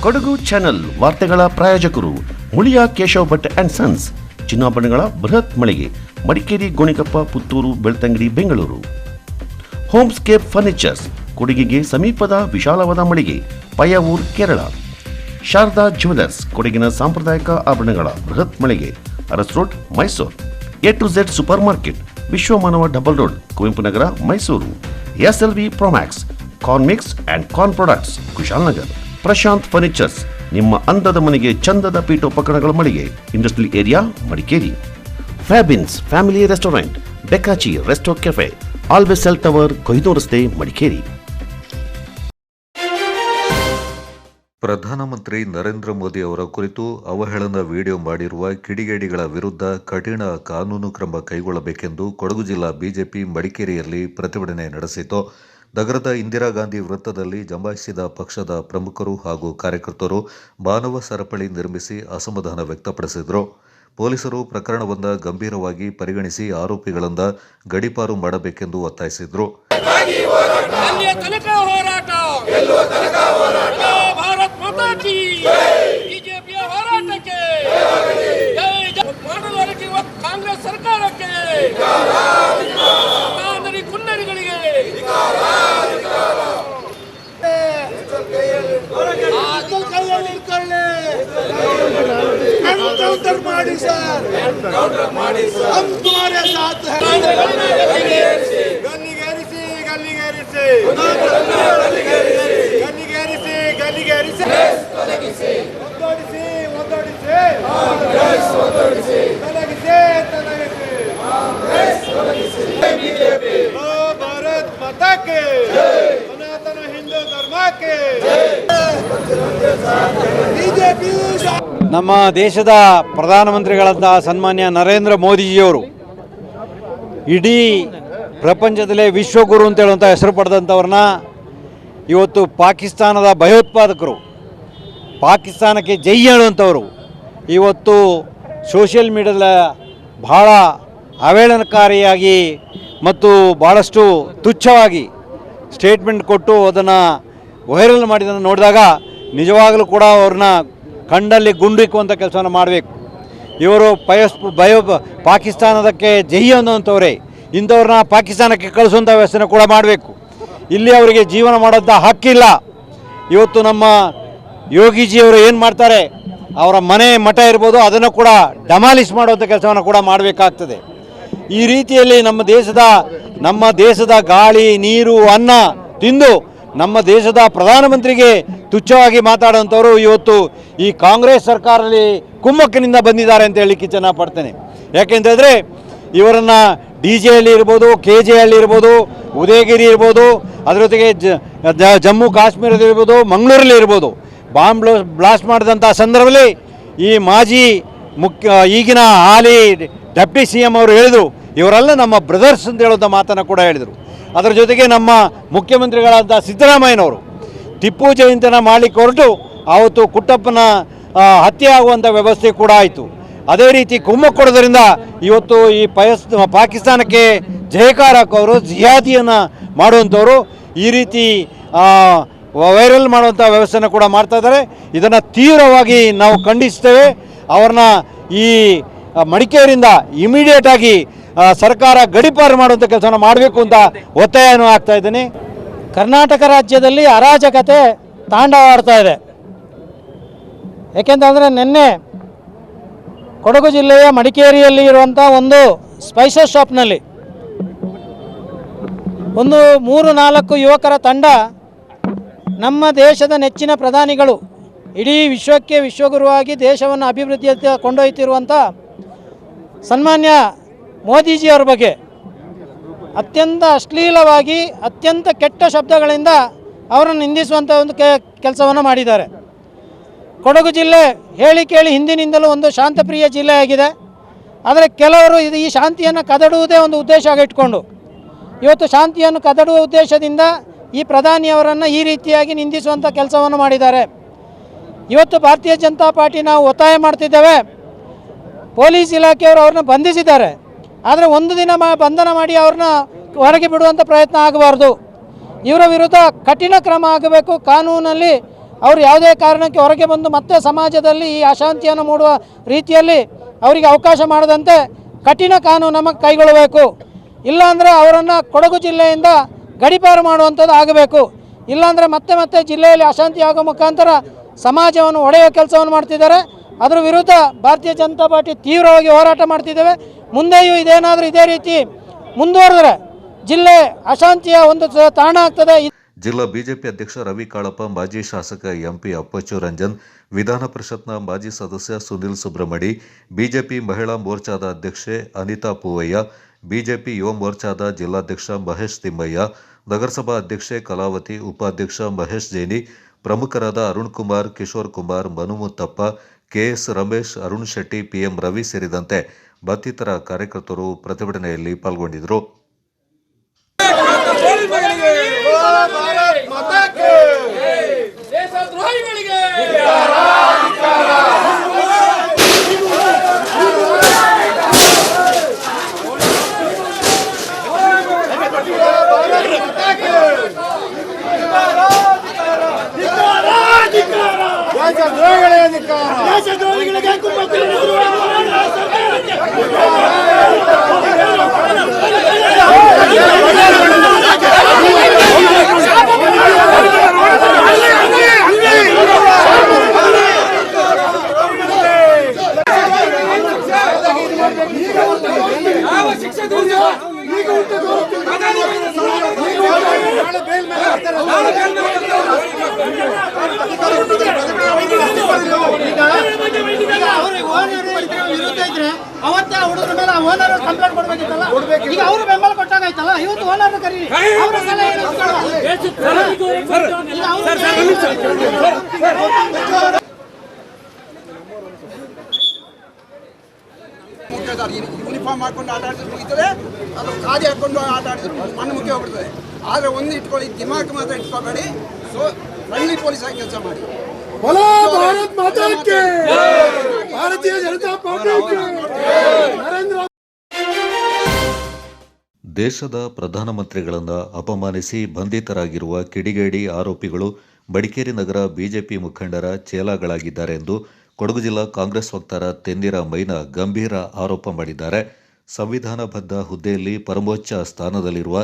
Kodagu channel ವಾರ್ತೆಗಳ ಪ್ರಾಯೋಜಕರು Muliya Keshav Bhat and sons, ಚಿನ್ನಾಭರಣಗಳ ಬೃಹತ್ ಮಳಿಗೆ, ಮಡಿಕೇರಿ, ಗೋಣಿಕೊಪ್ಪ, ಪುತ್ತೂರು, ಬೆಳ್ತಂಗಡಿ, ಬೆಂಗಳೂರು. ಹೋಮ್ಸ್ಕೇಪ್ ಫರ್ನಿಚರ್ಸ್, ಕೊಡಗಿಗೆ ಸಮೀಪದ ವಿಶಾಲವಾದ ಮಳಿಗೆ, ಪಯ್ಯಾವೂರ್, ಕೇರಳ. ಶಾರದಾ ಜ್ಯುವೆಲರ್ಸ್, ಕೊಡಗಿನ ಸಾಂಪ್ರದಾಯಿಕ ಆಭರಣಗಳ ಬೃಹತ್ ಮಳಿಗೆ, Aras road, Mysuru. A to Z super market, Vishwamanava double road, Kuvempu Nagar, Mysuru. SLV Promax, corn mix and corn products, Kushalnagar. Prashanth furnitures, ನಿಮ್ಮ ಅಂದದ ಮನೆಗೆ ಚಂದದ ಪೀಠೋಪಕರಣಗಳ ಮಳಿಗೆ, industrial area, Madikeri. Fabins family restaurant, ಬೆಕಾಚಿ resto cafe, always cell tower, Kohinoor ರಸ್ತೆ, ಮಡಿಕೇರಿ. ಪ್ರಧಾನಮಂತ್ರಿ ನರೇಂದ್ರ ಮೋದಿ ಅವರ ಕುರಿತು ಅವಹೇಳನ ವಿಡಿಯೋ ಮಾಡಿರುವ ಕಿಡಿಗೇಡಿಗಳ ವಿರುದ್ಧ ಕಠಿಣ ಕಾನೂನು ಕ್ರಮ ಕೈಗೊಳ್ಳಬೇಕೆಂದು ಕೊಡಗು ಜಿಲ್ಲಾ ಬಿಜೆಪಿ ಮಡಿಕೇರಿಯಲ್ಲಿ ಪ್ರತಿಭಟನೆ ನಡೆಸಿತು. ನಗರದ ಇಂದಿರಾ ಗಾಂಧಿ ವೃತ್ತದಲ್ಲಿ ಜಮಾಯಿಸಿದ ಪಕ್ಷದ ಪ್ರಮುಖರು ಹಾಗೂ ಕಾರ್ಯಕರ್ತರು ಮಾನವ ಸರಪಳಿ ನಿರ್ಮಿಸಿ ಅಸಮಾಧಾನ ವ್ಯಕ್ತಪಡಿಸಿದರು. ಪೊಲೀಸರು ಪ್ರಕರಣವನ್ನು ಗಂಭೀರವಾಗಿ ಪರಿಗಣಿಸಿ ಆರೋಪಿಗಳಿಂದ ಗಡೀಪಾರು ಮಾಡಬೇಕೆಂದು ಒತ್ತಾಯಿಸಿದರು. ಬಿಜೆಪಿಯ ಹೋರಾಟಕ್ಕೆ ಕಾಂಗ್ರೆಸ್ ಸರ್ಕಾರಕ್ಕೆ, ಕುನ್ನರಿಗಳಿಗೆ ಕೌಂಟರ್ ಮಾಡಿ ಸರ್, ಹಮ್ ತುಮಾರೆ ಸಾಥ್ ಹೈ. ಗಲ್ಲಿಗೇರಿಸಿ ಗಲ್ಲಿಗೇರಿಸಿ ಗಲ್ಲಿಗೇರಿಸಿ ಗಲ್ಲಿಗೇರಿಸಿ ಒತ್ತಡಿಸಿ ಒತ್ತಡಿಸಿ ತೊಲಗಿಸಿ ಭಾರತ್ ಮಾತಾ ಕೆ, ಸನಾತನ ಹಿಂದೂ ಧರ್ಮಕ್ಕೆ. ಬಿಜೆಪಿ ನಮ್ಮ ದೇಶದ ಪ್ರಧಾನಮಂತ್ರಿಗಳಂತಹ ಸನ್ಮಾನ್ಯ ನರೇಂದ್ರ ಮೋದಿಜಿಯವರು ಇಡೀ ಪ್ರಪಂಚದಲ್ಲೇ ವಿಶ್ವಗುರು ಅಂತ ಹೇಳುವಂಥ ಹೆಸರು ಪಡೆದಂಥವ್ರನ್ನ ಇವತ್ತು ಪಾಕಿಸ್ತಾನದ ಭಯೋತ್ಪಾದಕರು, ಪಾಕಿಸ್ತಾನಕ್ಕೆ ಜೈ ಹೇಳುವಂಥವರು ಇವತ್ತು ಸೋಷಿಯಲ್ ಮೀಡಿಯಾದ ಭಾಳ ಅವಹೇಳನಕಾರಿಯಾಗಿ ಮತ್ತು ಭಾಳಷ್ಟು ತುಚ್ಛವಾಗಿ ಸ್ಟೇಟ್ಮೆಂಟ್ ಕೊಟ್ಟು ಅದನ್ನು ವೈರಲ್ ಮಾಡಿದ್ದನ್ನು ನೋಡಿದಾಗ ನಿಜವಾಗಲೂ ಕೂಡ ಅವ್ರನ್ನ ಕಂಡಲ್ಲಿ ಗುಂಡಿಕ್ಕುವಂಥ ಕೆಲಸವನ್ನು ಮಾಡಬೇಕು. ಇವರು ಪಾಕಿಸ್ತಾನದಕ್ಕೆ ಜೈ ಅನ್ನುವಂಥವರೇ, ಇಂಥವ್ರನ್ನ ಪಾಕಿಸ್ತಾನಕ್ಕೆ ಕಳಿಸುವಂಥ ವ್ಯವಸ್ಥೆನ ಕೂಡ ಮಾಡಬೇಕು. ಇಲ್ಲಿ ಅವರಿಗೆ ಜೀವನ ಮಾಡೋಂಥ ಹಕ್ಕಿಲ್ಲ. ಇವತ್ತು ನಮ್ಮ ಯೋಗಿಜಿಯವರು ಏನು ಮಾಡ್ತಾರೆ, ಅವರ ಮನೆ ಮಠ ಇರ್ಬೋದು, ಅದನ್ನು ಕೂಡ ಡಮಾಲಿಷ್ ಮಾಡುವಂಥ ಕೆಲಸವನ್ನು ಕೂಡ ಮಾಡಬೇಕಾಗ್ತದೆ. ಈ ರೀತಿಯಲ್ಲಿ ನಮ್ಮ ದೇಶದ ಗಾಳಿ, ನೀರು, ಅನ್ನ ತಿಂದು ನಮ್ಮ ದೇಶದ ಪ್ರಧಾನಮಂತ್ರಿಗೆ ತುಚ್ಛವಾಗಿ ಮಾತಾಡುವಂಥವರು ಇವತ್ತು ಈ ಕಾಂಗ್ರೆಸ್ ಸರ್ಕಾರದಲ್ಲಿ ಕುಮ್ಮಕ್ಕಿನಿಂದ ಬಂದಿದ್ದಾರೆ ಅಂತ ಹೇಳಲಿಕ್ಕೆ ಚೆನ್ನಾಗಿ ಪಡ್ತೇನೆ. ಯಾಕೆಂತಂದರೆ ಇವರನ್ನು DJ ಹಳ್ಳಿ ಇರ್ಬೋದು, KJ ಹಳ್ಳಿ ಇರ್ಬೋದು, ಉದಯಗಿರಿ ಇರ್ಬೋದು, ಅದರ ಜೊತೆಗೆ ಜಮ್ಮು ಕಾಶ್ಮೀರದಲ್ಲಿರ್ಬೋದು, ಮಂಗಳೂರಲ್ಲಿ ಇರ್ಬೋದು, ಬಾಂಬ್ ಬ್ಲಾಸ್ಟ್ ಮಾಡಿದಂಥ ಸಂದರ್ಭದಲ್ಲಿ ಈ ಮಾಜಿ ಈಗಿನ ಹಾಲಿ ಡೆಪ್ಟಿ CM ಅವರು ಹೇಳಿದರು, ಇವರೆಲ್ಲ ನಮ್ಮ ಬ್ರದರ್ಸ್ ಅಂತ ಹೇಳುವಂಥ ಮಾತನ್ನು ಕೂಡ ಹೇಳಿದರು. ಅದರ ಜೊತೆಗೆ ನಮ್ಮ ಮುಖ್ಯಮಂತ್ರಿಗಳಾದ ಸಿದ್ದರಾಮಯ್ಯನವರು ಟಿಪ್ಪು ಜಯಂತಿನ ಮಾಡಲಿಕ್ಕೆ ಹೊರಟು ಆವತ್ತು ಕುಟ್ಟಪ್ಪನ ಹತ್ಯೆ ಆಗುವಂಥ ವ್ಯವಸ್ಥೆ ಕೂಡ ಆಯಿತು. ಅದೇ ರೀತಿ ಕುಮ್ಮಕ್ಕು ಕೊಡೋದ್ರಿಂದ ಇವತ್ತು ಈ ಪಾಕಿಸ್ತಾನಕ್ಕೆ ಜಯಕಾರ ಹಾಕೋರು, ಜಿಹಾದಿಯನ್ನು ಮಾಡುವಂಥವರು ಈ ರೀತಿ ವೈರಲ್ ಮಾಡುವಂಥ ವ್ಯವಸ್ಥೆನ ಕೂಡ ಮಾಡ್ತಾ ಇದ್ದಾರೆ. ಇದನ್ನು ತೀವ್ರವಾಗಿ ನಾವು ಖಂಡಿಸ್ತೇವೆ. ಅವ್ರನ್ನ ಈ ಮಡಿಕೇರಿಯಿಂದ ಇಮಿಡಿಯೇಟಾಗಿ ಸರ್ಕಾರ ಗಡೀಪಾರು ಮಾಡುವಂಥ ಕೆಲಸವನ್ನು ಮಾಡಬೇಕು ಅಂತ ಒತ್ತಾಯನೂ ಆಗ್ತಾ ಇದ್ದೀನಿ. ಕರ್ನಾಟಕ ರಾಜ್ಯದಲ್ಲಿ ಅರಾಜಕತೆ ತಾಂಡವಾಡ್ತಾ ಇದೆ. ಏಕೆಂತಂದರೆ ನಿನ್ನೆ ಕೊಡಗು ಜಿಲ್ಲೆಯ ಮಡಿಕೇರಿಯಲ್ಲಿ ಇರುವಂಥ ಒಂದು ಸ್ಪೈಸಸ್ ಶಾಪ್ನಲ್ಲಿ ಒಂದು 3-4 ಯುವಕರ ತಂಡ ನಮ್ಮ ದೇಶದ ನೆಚ್ಚಿನ ಪ್ರಧಾನಿಗಳು, ಇಡೀ ವಿಶ್ವಕ್ಕೆ ವಿಶ್ವಗುರುವಾಗಿ ದೇಶವನ್ನು ಅಭಿವೃದ್ಧಿಯತ್ತ ಕೊಂಡೊಯ್ತಿರುವಂಥ ಸನ್ಮಾನ್ಯ ಮೋದಿಜಿಯವರ ಬಗ್ಗೆ ಅತ್ಯಂತ ಅಶ್ಲೀಲವಾಗಿ, ಅತ್ಯಂತ ಕೆಟ್ಟ ಶಬ್ದಗಳಿಂದ ಅವರನ್ನು ನಿಂದಿಸುವಂಥ ಒಂದು ಕೆಲಸವನ್ನು ಮಾಡಿದ್ದಾರೆ. ಕೊಡಗು ಜಿಲ್ಲೆ ಹೇಳಿ ಕೇಳಿ ಹಿಂದಿನಿಂದಲೂ ಒಂದು ಶಾಂತಪ್ರಿಯ ಜಿಲ್ಲೆಯಾಗಿದೆ. ಆದರೆ ಕೆಲವರು ಈ ಶಾಂತಿಯನ್ನು ಕದಡುವುದೇ ಒಂದು ಉದ್ದೇಶ ಇಟ್ಕೊಂಡು ಇವತ್ತು ಶಾಂತಿಯನ್ನು ಕದಡುವ ಉದ್ದೇಶದಿಂದ ಈ ಪ್ರಧಾನಿಯವರನ್ನು ಈ ರೀತಿಯಾಗಿ ನಿಂದಿಸುವಂಥ ಕೆಲಸವನ್ನು ಮಾಡಿದ್ದಾರೆ. ಇವತ್ತು ಭಾರತೀಯ ಜನತಾ ಪಾರ್ಟಿ ನಾವು ಒತ್ತಾಯ ಮಾಡ್ತಿದ್ದೇವೆ. ಪೊಲೀಸ್ ಇಲಾಖೆಯವರು ಅವ್ರನ್ನ ಬಂಧಿಸಿದ್ದಾರೆ, ಆದರೆ ಒಂದು ದಿನ ಬಂಧನ ಮಾಡಿ ಅವ್ರನ್ನ ಹೊರಗೆ ಬಿಡುವಂಥ ಪ್ರಯತ್ನ ಆಗಬಾರ್ದು. ಇವರ ವಿರುದ್ಧ ಕಠಿಣ ಕ್ರಮ ಆಗಬೇಕು. ಕಾನೂನಲ್ಲಿ ಅವರು ಯಾವುದೇ ಕಾರಣಕ್ಕೆ ಹೊರಗೆ ಬಂದು ಮತ್ತೆ ಸಮಾಜದಲ್ಲಿ ಈ ಅಶಾಂತಿಯನ್ನು ಮೂಡುವ ರೀತಿಯಲ್ಲಿ ಅವರಿಗೆ ಅವಕಾಶ ಮಾಡದಂತೆ ಕಠಿಣ ಕಾನೂನು ನಮಗೆ ಕೈಗೊಳ್ಳಬೇಕು. ಇಲ್ಲಾಂದರೆ ಅವರನ್ನು ಕೊಡಗು ಜಿಲ್ಲೆಯಿಂದ ಗಡೀಪಾರು ಮಾಡುವಂಥದ್ದು ಆಗಬೇಕು. ಇಲ್ಲಾಂದರೆ ಮತ್ತೆ ಮತ್ತೆ ಜಿಲ್ಲೆಯಲ್ಲಿ ಅಶಾಂತಿ ಆಗೋ ಮುಖಾಂತರ ಸಮಾಜವನ್ನು ಒಡೆಯುವ ಕೆಲಸವನ್ನು ಮಾಡ್ತಿದ್ದಾರೆ. ಅದರ ವಿರುದ್ಧ ಭಾರತೀಯ ಜನತಾ ಪಾರ್ಟಿ ತೀವ್ರವಾಗಿ ಹೋರಾಟ ಮಾಡ್ತಿದ್ದೇವೆ. ಮುಂದೆಯೂ ಇದೇನಾದರೂ ಇದೇ ರೀತಿ ಮುಂದುವರೆದರೆ ಜಿಲ್ಲೆ ಅಶಾಂತಿಯ ಒಂದು ತಾಣ ಆಗ್ತದೆ. ಜಿಲ್ಲಾ ಬಿಜೆಪಿ ಅಧ್ಯಕ್ಷ ರವಿ ಕಾಳಪ್ಪ, ಮಾಜಿ ಶಾಸಕ ಎಂಪಿ ಅಪ್ಪಚ್ಚು ರಂಜನ್, ವಿಧಾನ ಪರಿಷತ್ನ ಮಾಜಿ ಸದಸ್ಯ ಸುನಿಲ್ ಸುಬ್ರಹ್ಮಣಿ, ಬಿಜೆಪಿ ಮಹಿಳಾ ಮೋರ್ಚಾದ ಅಧ್ಯಕ್ಷೆ ಅನಿತಾ ಪೂವಯ್ಯ, ಬಿಜೆಪಿ ಯುವ ಮೋರ್ಚಾದ ಜಿಲ್ಲಾಧ್ಯಕ್ಷ ಮಹೇಶ್ ತಿಮ್ಮಯ್ಯ, ನಗರಸಭಾ ಅಧ್ಯಕ್ಷೆ ಕಲಾವತಿ, ಉಪಾಧ್ಯಕ್ಷ ಮಹೇಶ್ ಜೈನಿ, ಪ್ರಮುಖರಾದ ಅರುಣ್ ಕುಮಾರ್, ಕಿಶೋರ್ ಕುಮಾರ್, ಮನುಮುತ್ತಪ್ಪ, ಕೆಎಸ್ ರಮೇಶ್, ಅರುಣ್ ಶೆಟ್ಟಿ, ಪಿಎಂ ರವಿ ಸೇರಿದಂತೆ ಮತ್ತಿತರ ಕಾರ್ಯಕರ್ತರು ಪ್ರತಿಭಟನೆಯಲ್ಲಿ ಪಾಲ್ಗೊಂಡಿದ್ದರು. ಭಾರತ್ ಮಾತಾ ಕಿ ದೇಶದ್ರೋಹಿಗಳಿಗೆ ದೇಶದ್ರೋಹಿಗಳಿಗೆ ವಿರುದ್ಧ ಇದ್ರೆ ಅವತ್ತೇ ಹುಡುಗರ ಮೇಲೆ ಓನರ್ ಕಂಪ್ಲೇಂಟ್ ಕೊಡ್ಬೇಕಿತ್ತಲ್ಲ. ಈಗ ಅವರು ಬೆಂಬಲ ಕೊಟ್ಟಾಗೈತಲ್ಲ, ಇವತ್ತು ಓನರ್ ಕರೀರಿ. ಅವರ ಸಲಹೆ ಯೂನಿಫಾರ್ಮ್ ಹಾಕೊಂಡು ಆಟ ಆಡಿದ್ರು ಮುಗಿತದೆ, ಅದು ಖಾದಿ ಹಾಕೊಂಡು ಆಟ ಆಡಿದ್ರು ಮಣ್ಣು ಮುಖ್ಯ ಹೋಗ್ಬಿಡ್ತದೆ. ಆದರೆ ಒಂದು ಇಟ್ಕೊಳ್ಳಿ, ದಿಮಾಕ್ ಮಾತ್ರ ಇಟ್ಕೋಬೇಡಿ. ಸೊ ಫ್ರೆಂಡ್ಲಿ ಪೊಲೀಸ್ ಆಗಿ ಕೆಲಸ ಮಾಡಿ. ಭಾರತ್ ಮಾತಾ ಕಿ ಭಾರತೀಯ ಜನತಾ ಪಾರ್ಟಿ ನರೇಂದ್ರ. ದೇಶದ ಪ್ರಧಾನಮಂತ್ರಿಗಳನ್ನು ಅಪಮಾನಿಸಿ ಬಂಧಿತರಾಗಿರುವ ಕಿಡಿಗೇಡಿ ಆರೋಪಿಗಳು ಮಡಿಕೇರಿ ನಗರ ಬಿಜೆಪಿ ಮುಖಂಡರ ಚೇಲಾಗಳಾಗಿದ್ದಾರೆ ಎಂದು ಕೊಡಗು ಜಿಲ್ಲಾ ಕಾಂಗ್ರೆಸ್ ವಕ್ತಾರ ತೆನ್ನಿರ ಮೈನಾ ಗಂಭೀರ ಆರೋಪ ಮಾಡಿದ್ದಾರೆ. ಸಂವಿಧಾನಬದ್ಧ ಹುದ್ದೆಯಲ್ಲಿ ಪರಮೋಚ್ಚ ಸ್ಥಾನದಲ್ಲಿರುವ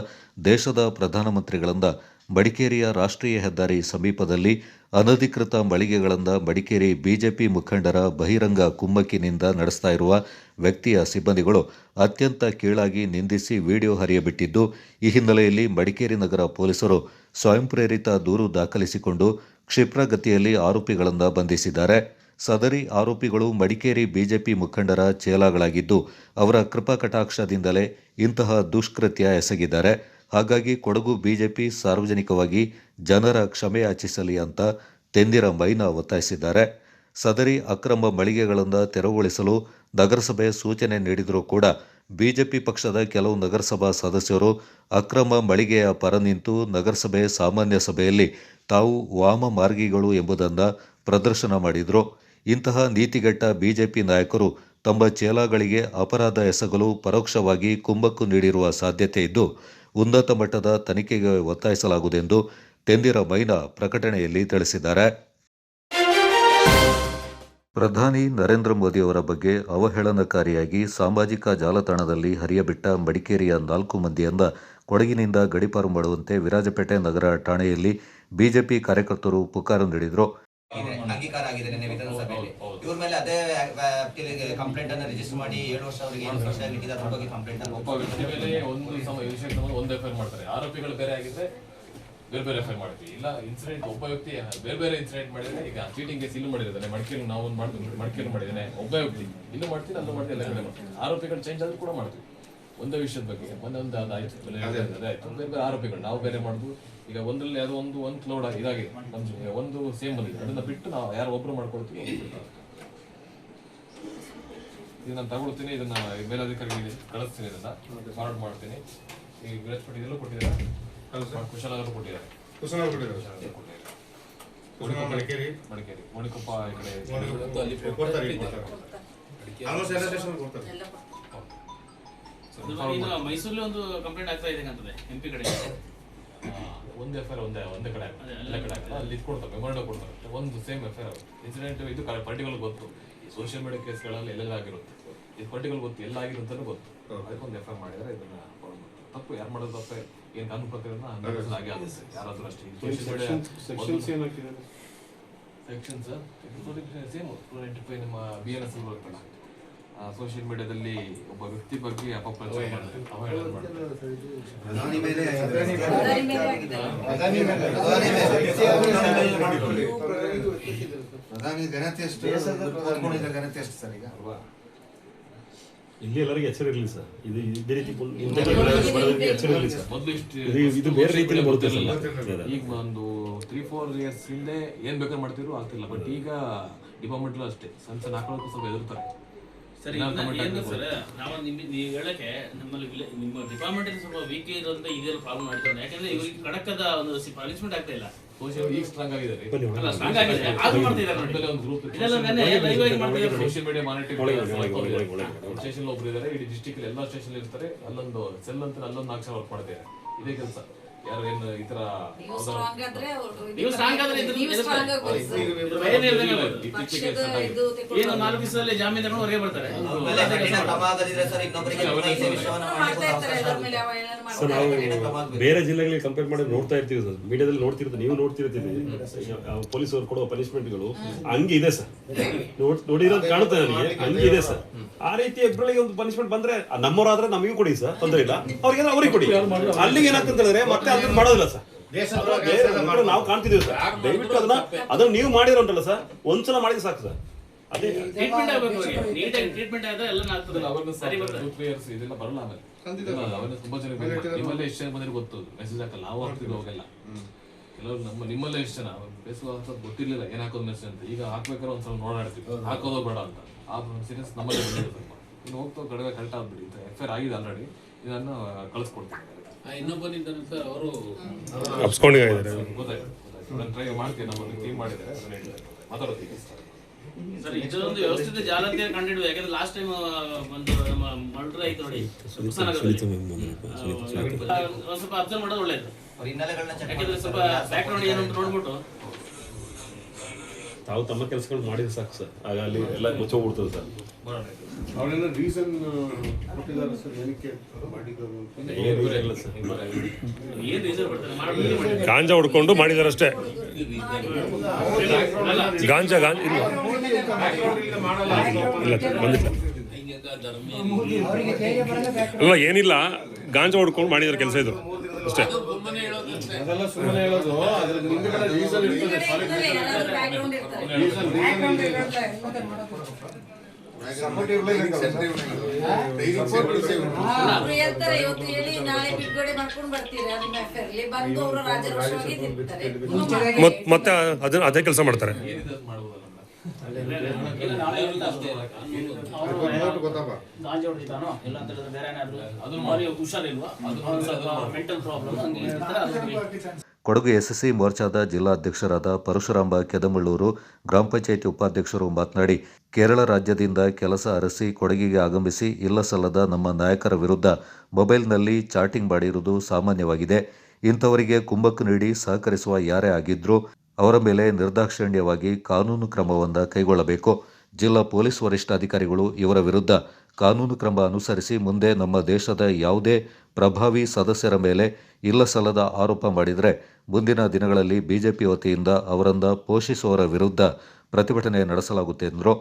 ದೇಶದ ಪ್ರಧಾನಮಂತ್ರಿಗಳಿಂದ ಮಡಿಕೇರಿಯ ರಾಷ್ಟ್ರೀಯ ಹೆದ್ದಾರಿ ಸಮೀಪದಲ್ಲಿ ಅನಧಿಕೃತ ಮಳಿಗೆಗಳಿಂದ ಮಡಿಕೇರಿ ಬಿಜೆಪಿ ಮುಖಂಡರ ಬಹಿರಂಗ ಕುಮ್ಮಕ್ಕಿನಿಂದ ನಡೆಸ್ತಾ ಇರುವ ವ್ಯಕ್ತಿಯ ಸಿಬ್ಬಂದಿಗಳು ಅತ್ಯಂತ ಕೀಳಾಗಿ ನಿಂದಿಸಿ ವಿಡಿಯೋ ಹರಿಯಬಿಟ್ಟಿದ್ದು, ಈ ಹಿನ್ನೆಲೆಯಲ್ಲಿ ಮಡಿಕೇರಿ ನಗರ ಪೊಲೀಸರು ಸ್ವಯಂ ಪ್ರೇರಿತ ದೂರು ದಾಖಲಿಸಿಕೊಂಡು ಕ್ಷಿಪ್ರಗತಿಯಲ್ಲಿ ಆರೋಪಿಗಳನ್ನು ಬಂಧಿಸಿದ್ದಾರೆ. ಸದರಿ ಆರೋಪಿಗಳು ಮಡಿಕೇರಿ ಬಿಜೆಪಿ ಮುಖಂಡರ ಚೇಲಾಗಳಾಗಿದ್ದು, ಅವರ ಕೃಪಾ ಕಟಾಕ್ಷದಿಂದಲೇ ಇಂತಹ ದುಷ್ಕೃತ್ಯ ಎಸಗಿದ್ದಾರೆ. ಹಾಗಾಗಿ ಕೊಡಗು ಬಿಜೆಪಿ ಸಾರ್ವಜನಿಕವಾಗಿ ಜನರ ಕ್ಷಮೆಯಾಚಿಸಲಿ ಅಂತ ತೆನ್ನಿರ ಮೈನಾ ಒತ್ತಾಯಿಸಿದ್ದಾರೆ. ಸದರಿ ಅಕ್ರಮ ಮಳಿಗೆಗಳನ್ನು ತೆರವುಗೊಳಿಸಲು ನಗರಸಭೆ ಸೂಚನೆ ನೀಡಿದರೂ ಕೂಡ ಬಿಜೆಪಿ ಪಕ್ಷದ ಕೆಲವು ನಗರಸಭಾ ಸದಸ್ಯರು ಅಕ್ರಮ ಮಳಿಗೆಯ ಪರ ನಿಂತು ನಗರಸಭೆ ಸಾಮಾನ್ಯ ಸಭೆಯಲ್ಲಿ ತಾವು ವಾಮಮಾರ್ಗಿಗಳು ಎಂಬುದನ್ನು ಪ್ರದರ್ಶನ ಮಾಡಿದರು. ಇಂತಹ ನೀತಿಗೆಟ್ಟ ಬಿಜೆಪಿ ನಾಯಕರು ತಮ್ಮ ಚೇಲಾಗಳಿಗೆ ಅಪರಾಧ ಎಸಗಲು ಪರೋಕ್ಷವಾಗಿ ಕುಮ್ಮಕ್ಕು ನೀಡಿರುವ ಸಾಧ್ಯತೆ ಇದ್ದು, ಉನ್ನತ ಮಟ್ಟದ ತನಿಖೆಗೆ ಒತ್ತಾಯಿಸಲಾಗುವುದೆಂದು ತೆನ್ನಿರ ಮೈನಾ ಪ್ರಕಟಣೆಯಲ್ಲಿ ತಿಳಿಸಿದ್ದಾರೆ. ಪ್ರಧಾನಿ ನರೇಂದ್ರ ಮೋದಿಯವರ ಬಗ್ಗೆ ಅವಹೇಳನಕಾರಿಯಾಗಿ ಸಾಮಾಜಿಕ ಜಾಲತಾಣದಲ್ಲಿ ಹರಿಯಬಿಟ್ಟ ಮಡಿಕೇರಿಯ 4 ಮಂದಿಯಿಂದ ಕೊಡಗಿನಿಂದ ಗಡೀಪಾರು ಮಾಡುವಂತೆ ವಿರಾಜಪೇಟೆ ನಗರ ಠಾಣೆಯಲ್ಲಿ ಬಿಜೆಪಿ ಕಾರ್ಯಕರ್ತರು ಪುಕಾರು ನೀಡಿದರು. ಅಂಗೀಕಾರ ಆಗಿದೆ ನಿನ್ನೆ ವಿಧಾನಸಭೆಯಲ್ಲಿ. ಇವ್ರ ಮೇಲೆ ಅದೇ ಕಂಪ್ಲೇಂಟ್ ಅನ್ನು ರಿಜಿಸ್ಟರ್ ಮಾಡಿ 7 ವರ್ಷ ಅವರಿಗೆ 8 ವರ್ಷ ಇಟ್ಟಿದ್ದಾರೆ. ಅದ್ರ ಬಗ್ಗೆ ಕಂಪ್ಲೇಂಟ್ ಒಂದು ಎಫ್ಐಆರ್ ಮಾಡ್ತಾರೆ. ಆರೋಪಿಗಳು ಬೇರೆ ಆಗಿದ್ರೆ ಬೇರೆ ಬೇರೆ ಎಫ್ಐಆರ್ ಮಾಡ್ತೀವಿ. ಇಲ್ಲ ಇನ್ಸಿಡೆಂಟ್ ಒಬ್ಬ ವ್ಯಕ್ತಿ ಬೇರೆ ಬೇರೆ ಇನ್ಸಿಡೆಂಟ್ ಮಾಡಿದ್ರೆ, ಈಗ ಚೀಟಿಂಗ್ ಕೇಸ್ ಇಲ್ಲೂ ಮಾಡಿದ್ದಾನೆ, ಮಡಿಕೇರಿ ನಾವು ಒಂದು ಮಾಡ್ತೀವಿ, ಮಡಿಕೇರಿ ಮಾಡಿದ್ದಾನೆ ಒಬ್ಬ ವ್ಯಕ್ತಿ, ಇಲ್ಲೂ ಮಾಡ್ತೀವಿ, ಅಲ್ಲೂ ಮಾಡ್ತೀವಿ, ಎಲ್ಲ ಕಡೆ ಮಾಡ್ತೀವಿ. ಆರೋಪಿಗಳು ಚೇಂಜ್ ಆದ್ರೂ ಕೂಡ ಮಾಡ್ತೀವಿ. ಒಂದೇ ವಿಷಯದ ಬಗ್ಗೆ ಒಂದೊಂದು ಅದಾಯ್ತು, ಅದಾಯ್ತು, ಬೇರೆ ಬೇರೆ ಆರೋಪಿಗಳು ನಾವು ಬೇರೆ ಮಾಡುದು. ಈಗ ಒಂದ್ರಲ್ಲಿ ಯಾವ್ದೋ ಒಂದು ಲೋಡ್ ಇದಾಗಿದೆ, ಒಂದು ಸೇಮ್ ಬಂದಿದೆ, ಅದನ್ನ ಬಿಟ್ಟು ನಾವು ಯಾರು ಒಬ್ರು ಮಾಡ್ಕೊಳ್ತೀವಿ. ಇದು ನಾನು ತಗೊಳ್ತೀನಿ, ಇದನ್ನ ಮೇಲಧಿಕಾರಿಗಳಿಗೆ ಕಳಿಸ್ತೀನಿ, ಇದನ್ನ ಫಾರ್ವರ್ಡ್ ಮಾಡ್ತೀನಿ. ಈಗ ವಿರಾಜಪೇಟೆ ಇದೆಲ್ಲೂ ಕೊಟ್ಟಿದ್ದಾರೆ, ಕುಶಾಲನಗರ ಕೊಟ್ಟಿದ್ದಾರೆ, ಮಡಿಕೇರಿ ಮಣಿಕೊಪ್ಪ ಈ ಕಡೆ ಮೈಸೂರಲ್ಲಿ ಒಂದು ಕಂಪ್ಲೇಂಟ್ ಆಗ್ತಾ ಇದೆ ಅಂತದೆ ಎಂಪಿ ಕಡೆ. ಒಂದು FIR ಒಂದೇ ಕಡೆ ಎಲ್ಲ ಕಡೆ ಆಗಲ್ಲ, ಅಲ್ಲಿ ಇದು ಕೊಡ್ತಾರೆ, ಮೆಮೊರಂಡಮ್ ಕೊಡ್ತಾರೆ, ಒಂದು ಸೇಮ್ FIR ಇನ್ಸಿಡೆಂಟ್ ಇದು ಪರ್ಟಿಕ್ಯುಲರ್ ಗೊತ್ತು. ಸೋಷಿಯಲ್ ಮೀಡಿಯಾ ಕೇಸ್ಗಳಲ್ಲಿ ಎಲ್ಲೆಲ್ಲ ಆಗಿರುತ್ತೆ, ಇದು ಪರ್ಟಿಕ್ಯುಲರ್ ಗೊತ್ತು, ಎಲ್ಲ ಆಗಿರುತ್ತಲೂ ಗೊತ್ತು. ಅದಕ್ಕೊಂದು FIR ಮಾಡಿದರೆ ಇದನ್ನ ತಪ್ಪು ಯಾರು ಮಾಡೋದು ತಪ್ಪೆ ಏನು ಕಾನೂನು ಪ್ರಕಾರ ಹಾಗೆ ಆಗುತ್ತೆ. ಯಾರಾದರೂ ಅಷ್ಟೇ ಸೆಕ್ಷನ್ಸ್ ಸೇಮ್ 295 ನಿಮ್ಮ BNS ಅಲ್ಲಿ ಬರುತ್ತಲ್ಲ, ಸೋಷಿಯಲ್ ಮೀಡಿಯಾದಲ್ಲಿ ಒಬ್ಬ ವ್ಯಕ್ತಿ ಬಗ್ಗೆ ಅಪಪ್ರಚಾರ ಇಲ್ಲಿ ಎಲ್ಲರಿಗೆ ಎಚ್ಚರ ಇರಲಿ ಸರ್. ಇದು ಇದೇ ರೀತಿ ಎಚ್ಚರ ಇರಲಿ ಸರ್. ಇದು ಬೇರೆ ರೀತಿಯಲ್ಲಿ ಬರುತ್ತೆ ಸರ್. ಈಗ ಒಂದು 3-4 years ಹಿಂದೆ ಏನ್ ಬೇಕಾದ್ರೆ ಮಾಡ್ತಿದ್ರು ಆಗ್ತಿಲ್ಲ, ಬಟ್ ಈಗ ಡಿಪಾರ್ಟ್ಮೆಂಟ್ ಅಷ್ಟೇ ಸಣ್ಣ ಹಾಕೊಳ್ಳೋಕೆ ಸ್ವಲ್ಪ ಎದುರ್ತಾರೆ. ಸರ್ ನಾವು ನೀವು ಹೇಳಕ್ಕೆ ನಮ್ಮಲ್ಲಿ ನಿಮ್ಮ ಡಿಪಾರ್ಟ್ಮೆಂಟ್ ಸ್ವಲ್ಪ ವೀಕ್ ಇರೋದ್ರಿಂದ ಇದೆಲ್ಲ ಪ್ರಾಬ್ಲಮ್ ಮಾಡ್ತಾರೆ. ಯಾಕಂದ್ರೆ ಇವರಿಗೆ ಖಡಕದ ಒಂದು ಪನಿಷ್ಮೆಂಟ್ ಆಗ್ತಾ ಇಲ್ಲ. ಸೋಷಿಯಲ್ ಈಗ ಸ್ಟ್ರಾಂಗ್ ಆಗಿದೆ, ಸ್ಟ್ರಾಂಗ್ ಆಗಿದೆ, ಆದ್ರೂ ಮಾಡ್ತಿದ್ದಾರೆ ನೋಡಿ. ಒಂದು ಗ್ರೂಪ್ ಇದೆಲ್ಲ ಲೈವ್ ಆಗಿ ಮಾಡ್ತಿದ್ದಾರೆ. ಸೋಷಿಯಲ್ ಮೀಡಿಯಾ ಮಾನಿಟರಿಂಗ್ ಸ್ಟೇಷನ್ ಒಬ್ರು ಇದ್ದಾರೆ, ಇಡೀ ಡಿಸ್ಟ್ರಿಕ್ಟ್ ಎಲ್ಲ ಸ್ಟೇಷನ್ ಇರ್ತಾರೆ, ಅಲ್ಲೊಂದು ಸೆಲ್ ಅಂತ ಅಲ್ಲೊಂದು 4 ಜನ ವರ್ಕ್ ಮಾಡ್ತಾರೆ. ಇದೇ ಕೆಲಸ. ಯಾರು ಏನು ಈ ತರ ನೀವು ಸ್ಟ್ರಾಂಗ್ ಆದ್ರೆ ಏನು 4 ದಿವಸದಲ್ಲಿ ಜಾಮೀನು ತಗೊಂಡು ಹೊರಗೆ ಬರ್ತಾರೆ. ಸರ್ ನಾವು ಬೇರೆ ಜಿಲ್ಲೆಗಳಿಗೆ ಕಂಪೇರ್ ಮಾಡಿ ನೋಡ್ತಾ ಇರ್ತೀವಿ ಸರ್, ಮೀಡಿಯಾದಲ್ಲಿ ನೋಡ್ತಿರ್ತೀವಿ, ನೀವು ನೋಡ್ತಿರ್ತೀವಿ. ಪೊಲೀಸರು ಕೊಡುವ ಪನಿಷ್ಮೆಂಟ್ಗಳು ಹಂಗೆ ಇದೆ ಸರ್. ನೋಡಿರೋದು ಕಾಣುತ್ತೆ ನನಗೆ, ಹಂಗೆ ಇದೆ ಸರ್. ಆ ರೀತಿ ಇಬ್ಬರಿಗೆ ಒಂದು ಪನಿಷ್ಮೆಂಟ್ ಬಂದ್ರೆ ನಮ್ಮವರಾದ್ರೆ ನಮಗೂ ಕೊಡಿ ಸರ್, ತೊಂದರೆ ಇಲ್ಲ. ಅವ್ರಿಗೆಲ್ಲ ಅವ್ರಿಗೆ ಕೊಡಿ. ಅಲ್ಲಿಗೆ ಏನಾಗ್ತಂತ ಹೇಳಿದ್ರೆ ಮತ್ತೆ ಅದನ್ನ ಮಾಡೋದಿಲ್ಲ ಸರ್. ನಾವು ಕಾಣ್ತಿದ್ದೀವಿ ಸರ್. ದಯವಿಟ್ಟು ಅದನ್ನ ನೀವು ಮಾಡಿರೋ ಉಂಟಲ್ಲ ಸರ್, ಒಂದ್ಸಲ ಮಾಡಿದ್ರೆ ಸಾಕು ಸರ್. ಅದೇ ಟ್ರೀಟ್ಮೆಂಟ್ ಆಗಬೇಕು, ನೀಟಾಗಿ ಟ್ರೀಟ್ಮೆಂಟ್ ಆದ್ರೆ ಎಲ್ಲ ಆಗ್ತದೆ. ಸರಿ ಬರ್ತದೆ. 2-3 years ಇದೆಲ್ಲ ಬರಲ್ಲ. ಆಮೇಲೆ ಅವೇರ್ನೆಸ್ ತುಂಬಾ ಜನ ನಿಮ್ಮಲ್ಲೇ ಎಷ್ಟು ಜನ ಬಂದಿರೋ ಗೊತ್ತು, ಮೆಸೇಜ್ ಹಾಕಲ್ಲ, ನಾವು ಹಾಕ್ತಿದ್ವಿ ಅವಾಗೆಲ್ಲ. ಕೆಲವರು ನಿಮ್ಮಲ್ಲೇ ಎಷ್ಟು ಜನ ಫೇಸ್ಬುಕ್ ಗೊತ್ತಿರ್ಲಿಲ್ಲ ಏನ್ ಹಾಕೋದು ಮೆಸೇಜ್ ಅಂತ. ಈಗ ಹಾಕ್ಬೇಕಾದ್ರೆ ಒಂದ್ಸಲ ನೋಡಾಡ್ತೀವಿ, ಹಾಕೋದು ಬೇಡ ಅಂತ. ಆ ಸೀರಿಯಸ್ ನಮ್ಮಲ್ಲಿ ಬಂದಿದೆ ಸ್ವಲ್ಪ. ಇನ್ನು ಹೋಗ್ತಾ ಕಡೆಗೆ ಕರೆಕ್ಟ್ ಆಗ್ಬಿಡಿ, FIR ಆಗಿದೆ ಆಲ್ರೆಡಿ, ಇದನ್ನು ಕಳಿಸ್ಕೊಡ್ತೀನಿ. ಇನ್ನೊಬ್ಬನಿದ್ದಾನೆ ಸರ್, ಅವರು ಗೊತ್ತಾಯ್ತು, ಟ್ರೈ ಮಾಡ್ತೀನಿ. ನಮ್ಮ ಟೀಮ್ ಮಾಡಿದ್ದಾರೆ, ಮಾತಾಡೋದಕ್ಕೆ ಸರ್. ಇದೊಂದು ವ್ಯವಸ್ಥಿತ ಜಾಲತೆ ಕಂಡಿಡ್ಬೋದು. ಯಾಕಂದ್ರೆ ಲಾಸ್ಟ್ ಟೈಮ್ ಒಂದು ನಮ್ಮ ಮರ್ಡರ್ ಆಯ್ತು ನೋಡಿ, ಒಂದು ಸ್ವಲ್ಪ ಅಬ್ಸರ್ವ್ ಮಾಡೋದು ಒಳ್ಳೇದು. ಯಾಕಂದ್ರೆ ಸ್ವಲ್ಪ ಬ್ಯಾಕ್ ಗ್ರೌಂಡ್ ಏನು ಅಂತ ನೋಡ್ಬಿಟ್ಟು ತಾವು ತಮ್ಮ ಕೆಲಸಗಳು ಮಾಡಿದ್ರೆ ಸಾಕು ಸರ್. ಆಗ ಅಲ್ಲಿ ಎಲ್ಲ ಮುಚ್ಚೋಗ್ಬಿಡ್ತದೆ ಸರ್. ಅವರೆಲ್ಲ ರೀಸನ್ ಕೊಟ್ಟಿದ್ದಾರೆ ಸರ್, ಏನಕ್ಕೆ ಮಾಡಿದ್ರು ಇಲ್ಲ ಸರ್. ಏನ್ ರೀಸನ್ ಬರ್ತಾರೆ, ಗಾಂಜಾ ಹೊಡ್ಕೊಂಡು ಮಾಡಿದಾರೆ ಅಷ್ಟೇ. ಗಾಂಜಾ ಇಲ್ಲ ಬಂದಿಲ್ಲ ಅಲ್ಲ, ಏನಿಲ್ಲ, ಗಾಂಜಾ ಹೊಡ್ಕೊಂಡು ಮಾಡಿದಾರೆ ಕೆಲಸ ಇದು ಅಷ್ಟೇ. ಅದೆಲ್ಲ ಸುಮ್ಮನೆ ಹೇಳೋದು, ಅದ್ರ ಹಿಂದ್ಗಡೆ ರೀಸನ್ ಇರ್ತದೆ. ಹೇಳ್ತಾರೆ ಇವತ್ತು ಹೇಳಿ ನಾಳೆ ಬಿಡುಗಡೆ ಮಾಡ್ಕೊಂಡು ಬರ್ತೀರಾ ನಿಮ್ಮ FIR ಬಂದು ಅವರು ರಾಜರೋಷವಾಗಿ ತಿಂತಾರೆ. ಮತ್ತೆ ಅದೇ ಕೆಲಸ ಮಾಡ್ತಾರೆ. ಗಾಂಜಾ ಹೊಡಿತಾನೋ ಇಲ್ಲ ಅಂತ ಹೇಳಿದ್ರೆ ಬೇರೆ ಏನಾದ್ರು ಹುಷಾರಿಲ್ವಾ, ಮೆಂಟಲ್ ಪ್ರಾಬ್ಲಮ್. ಕೊಡಗು SSC ಮೋರ್ಚಾದ ಜಿಲ್ಲಾಧ್ಯಕ್ಷರಾದ ಪರಶುರಾಂಬ ಕೆದಮಳ್ಳೂರು, ಗ್ರಾಮ ಪಂಚಾಯಿತಿ ಉಪಾಧ್ಯಕ್ಷರು ಮಾತನಾಡಿ, ಕೇರಳ ರಾಜ್ಯದಿಂದ ಕೆಲಸ ಅರಸಿ ಕೊಡಗಿಗೆ ಆಗಮಿಸಿ ಇಲ್ಲಸಲ್ಲದ ನಮ್ಮ ನಾಯಕರ ವಿರುದ್ಧ ಮೊಬೈಲ್ನಲ್ಲಿ ಚಾಟಿಂಗ್ ಮಾಡಿರುವುದು ಸಾಮಾನ್ಯವಾಗಿದೆ. ಇಂಥವರಿಗೆ ಕುಮ್ಮಕ್ಕು ನೀಡಿ ಸಹಕರಿಸುವ ಯಾರೇ ಆಗಿದ್ರೂ ಅವರ ಮೇಲೆ ನಿರ್ದಾಕ್ಷಿಣ್ಯವಾಗಿ ಕಾನೂನು ಕ್ರಮವನ್ನು ಕೈಗೊಳ್ಳಬೇಕು. ಜಿಲ್ಲಾ ಪೊಲೀಸ್ ವರಿಷ್ಠಾಧಿಕಾರಿಗಳು ಇವರ ವಿರುದ್ಧ ಕಾನೂನು ಕ್ರಮ ಅನುಸರಿಸಿ ಮುಂದೆ ನಮ್ಮ ದೇಶದ ಯಾವುದೇ ಪ್ರಭಾವಿ ಸದಸ್ಯರ ಮೇಲೆ ಇಲ್ಲಸಲ್ಲದ ಆರೋಪ ಮಾಡಿದರೆ ಮುಂದಿನ ದಿನಗಳಲ್ಲಿ ಬಿಜೆಪಿ ವತಿಯಿಂದ ಅವರನ್ನು ಪೋಷಿಸುವವರ ವಿರುದ್ಧ ಪ್ರತಿಭಟನೆ ನಡೆಸಲಾಗುತ್ತೆ ಎಂದರು.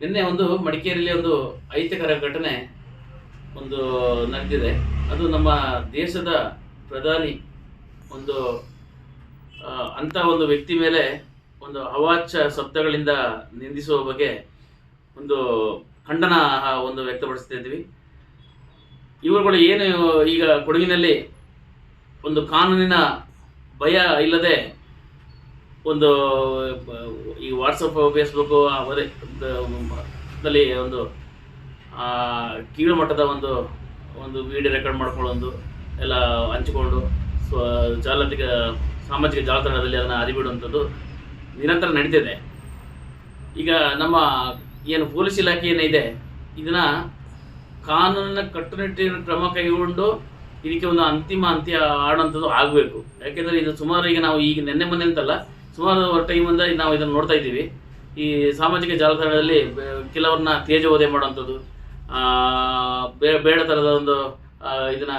ನಿನ್ನೆ ಒಂದು ಮಡಿಕೇರಿಯಲ್ಲಿ ಒಂದು ಅಹಿತಕರ ಘಟನೆ ಒಂದು ನಡೆದಿದೆ. ಅದು ನಮ್ಮ ದೇಶದ ಪ್ರಧಾನಿ ಒಂದು ಅಂಥ ಒಂದು ವ್ಯಕ್ತಿ ಮೇಲೆ ಒಂದು ಅವಾಚ್ಯ ಶಬ್ದಗಳಿಂದ ನಿಂದಿಸುವ ಬಗ್ಗೆ ಒಂದು ಖಂಡನ ಒಂದು ವ್ಯಕ್ತಪಡಿಸ್ತಾ ಇದ್ವಿ. ಇವರುಗಳು ಏನು ಈಗ ಕೊಡಗಿನಲ್ಲಿ ಒಂದು ಕಾನೂನಿನ ಭಯ ಇಲ್ಲದೆ ಒಂದು ಈ ವಾಟ್ಸಪ್, ಫೇಸ್ಬುಕ್ಕು ದಲ್ಲಿ ಒಂದು ಕೀಳು ಮಟ್ಟದ ಒಂದು ವಿಡಿಯೋ ರೆಕಾರ್ಡ್ ಮಾಡ್ಕೊಳ್ಳೋದು ಎಲ್ಲ ಹಂಚಿಕೊಂಡು ಸಾಮಾಜಿಕ ಜಾಲತಾಣದಲ್ಲಿ ಅದನ್ನು ಹರಿಬಿಡುವಂಥದ್ದು ನಿರಂತರ ನಡೀತಿದೆ. ಈಗ ನಮ್ಮ ಏನು ಪೊಲೀಸ್ ಇಲಾಖೆ ಏನಿದೆ ಇದನ್ನು ಕಾನೂನಿನ ಕಟ್ಟುನಿಟ್ಟಿನ ಕ್ರಮ ಕೈಗೊಂಡು ಇದಕ್ಕೆ ಒಂದು ಅಂತ್ಯ ಆಡುವಂಥದ್ದು ಆಗಬೇಕು. ಯಾಕೆಂದರೆ ಇದು ಸುಮಾರು ಈಗ ನಾವು ಈಗ ನೆನ್ನೆ ಮೊನ್ನೆ ಅಂತಲ್ಲ, ಸುಮಾರು ಟೈಮಿಂದ ನಾವು ಇದನ್ನು ನೋಡ್ತಾ ಇದ್ದೀವಿ. ಈ ಸಾಮಾಜಿಕ ಜಾಲತಾಣದಲ್ಲಿ ಕೆಲವ್ರನ್ನ ತೇಜೋವಧೆ ಮಾಡುವಂಥದ್ದು, ಬೇಡ ಥರದ ಒಂದು ಇದನ್ನು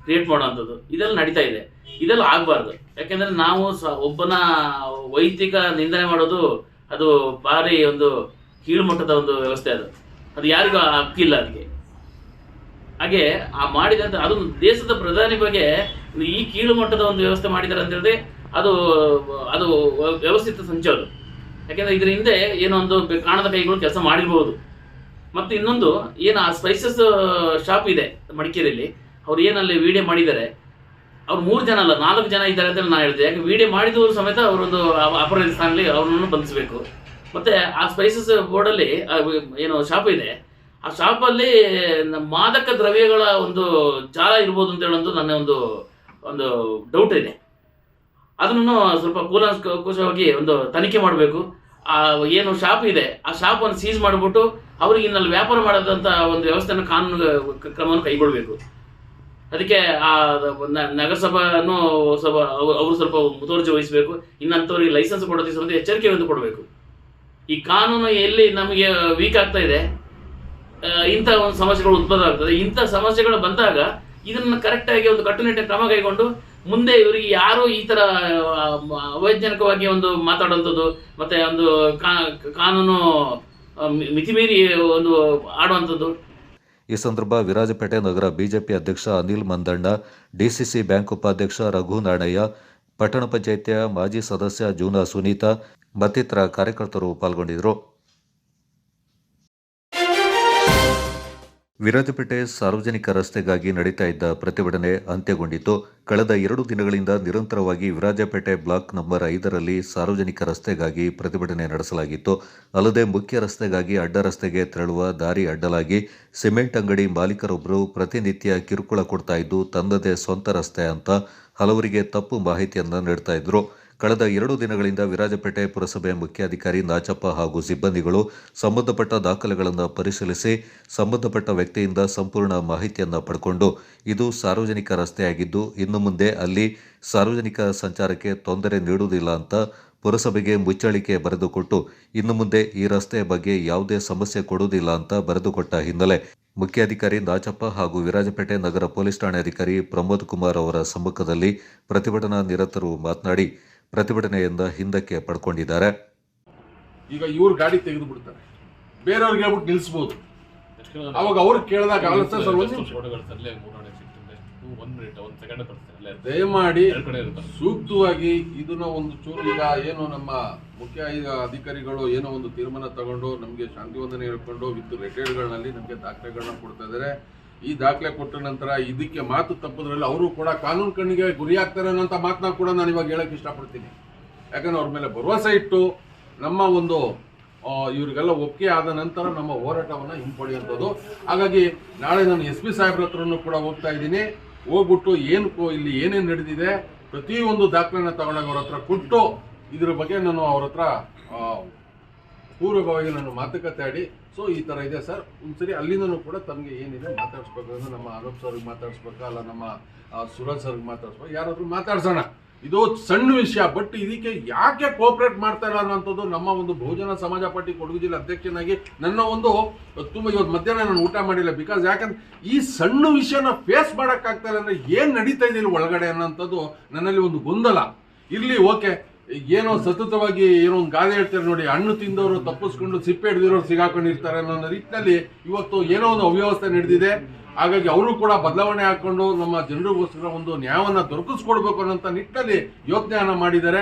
ಕ್ರಿಯೇಟ್ ಮಾಡುವಂಥದ್ದು ಇದೆಲ್ಲ ನಡೀತಾ ಇದೆ. ಇದೆಲ್ಲ ಆಗಬಾರ್ದು. ಯಾಕೆಂದರೆ ನಾವು ಒಬ್ಬನ ವೈಯಕ್ತಿಕ ನಿಂದನೆ ಮಾಡೋದು ಅದು ಭಾರಿ ಒಂದು ಕೀಳುಮಟ್ಟದ ಒಂದು ವ್ಯವಸ್ಥೆ. ಅದು ಯಾರಿಗೂ ಹಕ್ಕಿಲ್ಲ ಅದಕ್ಕೆ. ಹಾಗೆ ಆ ಮಾಡಿದಂಥ ಅದು ದೇಶದ ಪ್ರಧಾನಿ ಬಗ್ಗೆ ಈ ಕೀಳು ಮಟ್ಟದ ಒಂದು ವ್ಯವಸ್ಥೆ ಮಾಡಿದ್ದಾರೆ ಅಂತ ಹೇಳಿದ್ರೆ ಅದು ವ್ಯವಸ್ಥಿತ ಸಂಚು ಅದು. ಯಾಕೆಂದರೆ ಇದರ ಹಿಂದೆ ಏನೋ ಒಂದು ಕಾಣದ ಕೈಗಳು ಕೆಲಸ ಮಾಡಿರ್ಬೋದು. ಮತ್ತು ಇನ್ನೊಂದು ಏನು ಆ ಸ್ಪೈಸಸ್ ಶಾಪ್ ಇದೆ ಮಡಿಕೇರಿಯಲ್ಲಿ, ಅವ್ರು ಏನಲ್ಲಿ ವಿಡಿಯೋ ಮಾಡಿದ್ದಾರೆ, ಅವ್ರು 3 ಜನ ಅಲ್ಲ 4 ಜನ ಇದ್ದಾರೆ ಅಂತ ನಾನು ಹೇಳಿದೆ. ಯಾಕೆ ವಿಡಿಯೋ ಮಾಡಿದವರು ಸಮೇತ ಅವರೊಂದು ಅಪರಾಧ ಸ್ಥಾನದಲ್ಲಿ ಅವ್ರನ್ನು ಬಂಧಿಸಬೇಕು. ಮತ್ತು ಆ ಸ್ಪೈಸಸ್ ಬೋರ್ಡಲ್ಲಿ ಏನು ಶಾಪ್ ಇದೆ, ಆ ಶಾಪಲ್ಲಿ ಮಾದಕ ದ್ರವ್ಯಗಳ ಒಂದು ಜಾಲ ಇರ್ಬೋದು ಅಂತ ಹೇಳೋದು ನನ್ನ ಒಂದು ಡೌಟ್ ಇದೆ. ಅದನ್ನು ಸ್ವಲ್ಪ ಕೂಲಂಕುಷವಾಗಿ ಒಂದು ತನಿಖೆ ಮಾಡಬೇಕು. ಆ ಏನು ಶಾಪ್ ಇದೆ ಆ ಶಾಪನ್ನು ಸೀಸ್ ಮಾಡಿಬಿಟ್ಟು ಅವ್ರಿಗೆ ಇನ್ನಲ್ಲಿ ವ್ಯಾಪಾರ ಮಾಡೋದಂಥ ಒಂದು ವ್ಯವಸ್ಥೆಯನ್ನು ಕಾನೂನು ಕ್ರಮವನ್ನು ಕೈಗೊಳ್ಳಬೇಕು. ಅದಕ್ಕೆ ಆ ನಗರಸಭೆಯನ್ನು ಅವರು ಸ್ವಲ್ಪ ಮುತುವರ್ಜಿ ವಹಿಸಬೇಕು. ಇನ್ನಂಥವ್ರಿಗೆ ಲೈಸೆನ್ಸ್ ಕೊಡೋದಕ್ಕೆ ಸ್ವಲ್ಪ ಎಚ್ಚರಿಕೆಯನ್ನು ಕೊಡಬೇಕು. ಈ ಕಾನೂನು ಎಲ್ಲಿ ನಮಗೆ ವೀಕ್ ಆಗ್ತಾ ಇದೆ, ಇಂಥ ಒಂದು ಸಮಸ್ಯೆಗಳು ಉದ್ಭವ ಆಗ್ತದೆ. ಇಂಥ ಸಮಸ್ಯೆಗಳು ಬಂದಾಗ ಇದನ್ನು ಕರೆಕ್ಟಾಗಿ ಒಂದು ಕಟ್ಟುನಿಟ್ಟಿನ ಕ್ರಮ ಕೈಗೊಂಡು ಮುಂದೆ ಇವರಿಗೆ ಯಾರು ಈ ಥರ ಅವೈಜ್ಞಾನಿಕವಾಗಿ ಒಂದು ಮಾತಾಡುವಂಥದ್ದು ಮತ್ತು ಒಂದು ಕಾನೂನು ಮಿತಿಮೀರಿ ಒಂದು ಆಡುವಂಥದ್ದು. ಈ ಸಂದರ್ಭ ವಿರಾಜಪೇಟೆ ನಗರ ಬಿಜೆಪಿ ಅಧ್ಯಕ್ಷ ಅನಿಲ್ ಮಂದಣ್ಣ, ಡಿಸಿಸಿ ಬ್ಯಾಂಕ್ ಉಪಾಧ್ಯಕ್ಷ ರಘು ನಾಣಯ್ಯ, ಪಟ್ಟಣ ಪಂಚಾಯಿತಿಯ ಮಾಜಿ ಸದಸ್ಯ ಜೂನಾ ಸುನೀತಾ ಮತ್ತಿತರ ಕಾರ್ಯಕರ್ತರು ಪಾಲ್ಗೊಂಡಿದ್ದರು. ವಿರಾಜಪೇಟೆ ಸಾರ್ವಜನಿಕ ರಸ್ತೆಗಾಗಿ ನಡೀತಾ ಇದ್ದ ಪ್ರತಿಭಟನೆ ಅಂತ್ಯಗೊಂಡಿತು. ಕಳೆದ 2 ದಿನಗಳಿಂದ ನಿರಂತರವಾಗಿ ವಿರಾಜಪೇಟೆ ಬ್ಲಾಕ್ ನಂಬರ್ 5ರಲ್ಲಿ ಸಾರ್ವಜನಿಕ ರಸ್ತೆಗಾಗಿ ಪ್ರತಿಭಟನೆ ನಡೆಸಲಾಗಿತ್ತು. ಅಲ್ಲದೆ ಮುಖ್ಯ ರಸ್ತೆಗಾಗಿ ಅಡ್ಡ ರಸ್ತೆಗೆ ತೆರಳುವ ದಾರಿ ಅಡ್ಡಲಾಗಿ ಸಿಮೆಂಟ್ ಅಂಗಡಿ ಮಾಲೀಕರೊಬ್ಬರು ಪ್ರತಿನಿತ್ಯ ಕಿರುಕುಳ ಕೊಡ್ತಾ ಇದ್ದು ತನ್ನದೇ ಸ್ವಂತ ರಸ್ತೆ ಅಂತ ಹಲವರಿಗೆ ತಪ್ಪು ಮಾಹಿತಿಯನ್ನು ನೀಡ್ತಾ ಇದ್ರು. ಕಳೆದ 2 ದಿನಗಳಿಂದ ವಿರಾಜಪೇಟೆ ಪುರಸಭೆ ಮುಖ್ಯಾಧಿಕಾರಿ ನಾಚಪ್ಪ ಹಾಗೂ ಸಿಬ್ಬಂದಿಗಳು ಸಂಬಂಧಪಟ್ಟ ದಾಖಲೆಗಳನ್ನು ಪರಿಶೀಲಿಸಿ ಸಂಬಂಧಪಟ್ಟ ವ್ಯಕ್ತಿಯಿಂದ ಸಂಪೂರ್ಣ ಮಾಹಿತಿಯನ್ನು ಪಡ್ಕೊಂಡು ಇದು ಸಾರ್ವಜನಿಕ ರಸ್ತೆಯಾಗಿದ್ದು ಇನ್ನು ಮುಂದೆ ಅಲ್ಲಿ ಸಾರ್ವಜನಿಕ ಸಂಚಾರಕ್ಕೆ ತೊಂದರೆ ನೀಡುವುದಿಲ್ಲ ಅಂತ ಪುರಸಭೆಗೆ ಮುಚ್ಚಳಿಕೆ ಬರೆದುಕೊಟ್ಟು ಇನ್ನು ಮುಂದೆ ಈ ರಸ್ತೆಯ ಬಗ್ಗೆ ಯಾವುದೇ ಸಮಸ್ಯೆ ಕೊಡುವುದಿಲ್ಲ ಅಂತ ಬರೆದುಕೊಟ್ಟ ಹಿನ್ನೆಲೆ ಮುಖ್ಯಾಧಿಕಾರಿ ನಾಚಪ್ಪ ಹಾಗೂ ವಿರಾಜಪೇಟೆ ನಗರ ಪೊಲೀಸ್ ಠಾಣಾಧಿಕಾರಿ ಪ್ರಮೋದ್ ಕುಮಾರ್ ಅವರ ಸಮ್ಮುಖದಲ್ಲಿ ಪ್ರತಿಭಟನಾ ನಿರತರು ಮಾತನಾಡಿ ಪ್ರತಿಭಟನೆಯಿಂದ ಹಿಂದಕ್ಕೆ ಪಡ್ಕೊಂಡಿದ್ದಾರೆ. ಈಗ ಇವ್ರು ಗಾಡಿ ತೆಗೆದು ಬಿಡ್ತಾರೆ, ಬೇರೆಯವ್ರಿಗೆ ಹೇಳ್ಬಿಟ್ಟು ನಿಲ್ಲಿಸಬಹುದು. ಅವಾಗ ಅವ್ರು ಕೇಳಿದಾಗ ದಯಮಾಡಿ ಸೂಕ್ತವಾಗಿ ಇದನ್ನ ಒಂದು ಚೂರು ಈಗ ಏನು ನಮ್ಮ ಮುಖ್ಯ ಈಗ ಅಧಿಕಾರಿಗಳು ಏನೋ ಒಂದು ತೀರ್ಮಾನ ತಗೊಂಡು ನಮಗೆ ಶಾಂತಿವಂದನೆ ಹೇಳ್ಕೊಂಡು ವಿತ್ ಲೆಟರ್ಗಳಲ್ಲಿ ನಮಗೆ ದಾಖಲೆಗಳನ್ನ ಕೊಡ್ತಾ ಇದ್ದಾರೆ. ಈ ದಾಖಲೆ ಕೊಟ್ಟ ನಂತರ ಇದಕ್ಕೆ ಮಾತು ತಪ್ಪದ್ರಲ್ಲಿ ಅವರು ಕೂಡ ಕಾನೂನು ಕಣ್ಣಿಗೆ ಗುರಿಯಾಗ್ತಾರೆ ಅನ್ನೋಂಥ ಮಾತನ್ನ ಕೂಡ ನಾನು ಇವಾಗ ಹೇಳಕ್ಕೆ ಇಷ್ಟಪಡ್ತೀನಿ. ಯಾಕಂದ್ರೆ ಅವ್ರ ಮೇಲೆ ಭರವಸೆ ಇಟ್ಟು ನಮ್ಮ ಒಂದು ಇವರಿಗೆಲ್ಲ ಒಪ್ಪಿಗೆ ಆದ ನಂತರ ನಮ್ಮ ಹೋರಾಟವನ್ನು ಹಿಂಪಡೆಯುವಂಥದ್ದು. ಹಾಗಾಗಿ ನಾಳೆ ನಾನು SP ಸಾಹೇಬ್ರ ಹತ್ರನೂ ಕೂಡ ಹೋಗ್ತಾ ಇದ್ದೀನಿ. ಹೋಗ್ಬಿಟ್ಟು ಇಲ್ಲಿ ಏನೇನು ನಡೆದಿದೆ ಪ್ರತಿಯೊಂದು ದಾಖಲೆನ ತಗೊಂಡಾಗ ಅವ್ರ ಹತ್ರ ಕೊಟ್ಟು ಇದ್ರ ಬಗ್ಗೆ ನಾನು ಅವ್ರ ಹತ್ರ ಪೂರ್ವಭಾವಿ ನಾನು ಮಾತುಕತೆ ಆಡಿ ಸೊ ಈ ಥರ ಇದೆ ಸರ್, ಒಂದ್ಸರಿ ಅಲ್ಲಿಂದನೂ ಕೂಡ ತಮಗೆ ಏನಿದೆ ಮಾತಾಡಿಸ್ಬೇಕು ಅಂದ್ರೆ ನಮ್ಮ ಅನೂಪ್ ಸರ್ಗೆ ಮಾತಾಡಿಸ್ಬೇಕಾ ಅಲ್ಲ ನಮ್ಮ ಸುರಜ್ ಸರ್ಗೆ ಮಾತಾಡಿಸ್ಬೇಕು, ಯಾರಾದ್ರೂ ಮಾತಾಡ್ಸೋಣ. ಇದು ಸಣ್ಣ ವಿಷಯ, ಬಟ್ ಇದಕ್ಕೆ ಯಾಕೆ ಕೋಆಪರೇಟ್ ಮಾಡ್ತಾ ಇಲ್ಲ ಅನ್ನೋಂಥದ್ದು ನಮ್ಮ ಒಂದು ಬಹುಜನ ಸಮಾಜ ಪಾರ್ಟಿ ಕೊಡಗು ಜಿಲ್ಲೆ ಅಧ್ಯಕ್ಷನಾಗಿ ನನ್ನ ಒಂದು ತುಂಬ ಇವತ್ತು ಮಧ್ಯಾಹ್ನ ನಾನು ಊಟ ಮಾಡಿಲ್ಲ. ಬಿಕಾಸ್ ಯಾಕಂದ್ರೆ ಈ ಸಣ್ಣ ವಿಷಯನ ಫೇಸ್ ಮಾಡೋಕ್ಕಾಗ್ತಾ ಇಲ್ಲ ಅಂದರೆ ಏನು ನಡೀತಾ ಇದೆ ಇಲ್ಲಿ ಒಳಗಡೆ ಅನ್ನೋಂಥದ್ದು ನನ್ನಲ್ಲಿ ಒಂದು ಗೊಂದಲ. ಇರಲಿ ಓಕೆ, ಏನೋ ಸತತವಾಗಿ ಏನೋ ಒಂದು ಗಾದೆ ಹೇಳ್ತಾರೆ ನೋಡಿ, ಹಣ್ಣು ತಿಂದವರು ತಪ್ಪಿಸ್ಕೊಂಡು ಸಿಪ್ಪೆ ಹಿಡಿದಿರೋರು ಸಿಗಾಕೊಂಡಿರ್ತಾರೆ ಅನ್ನೋ ನಿಟ್ಟಿನಲ್ಲಿ ಇವತ್ತು ಏನೋ ಒಂದು ಅವ್ಯವಸ್ಥೆ ನಡೆದಿದೆ. ಹಾಗಾಗಿ ಅವರು ಕೂಡ ಬದಲಾವಣೆ ಹಾಕೊಂಡು ನಮ್ಮ ಜನರಿಗೋಸ್ಕರ ಒಂದು ನ್ಯಾಯವನ್ನು ದೊರಕಿಸ್ಕೊಡ್ಬೇಕು ಅನ್ನೋಂಥ ನಿಟ್ಟಿನಲ್ಲಿ ಯೋಚನೆಯನ್ನು ಮಾಡಿದ್ದಾರೆ.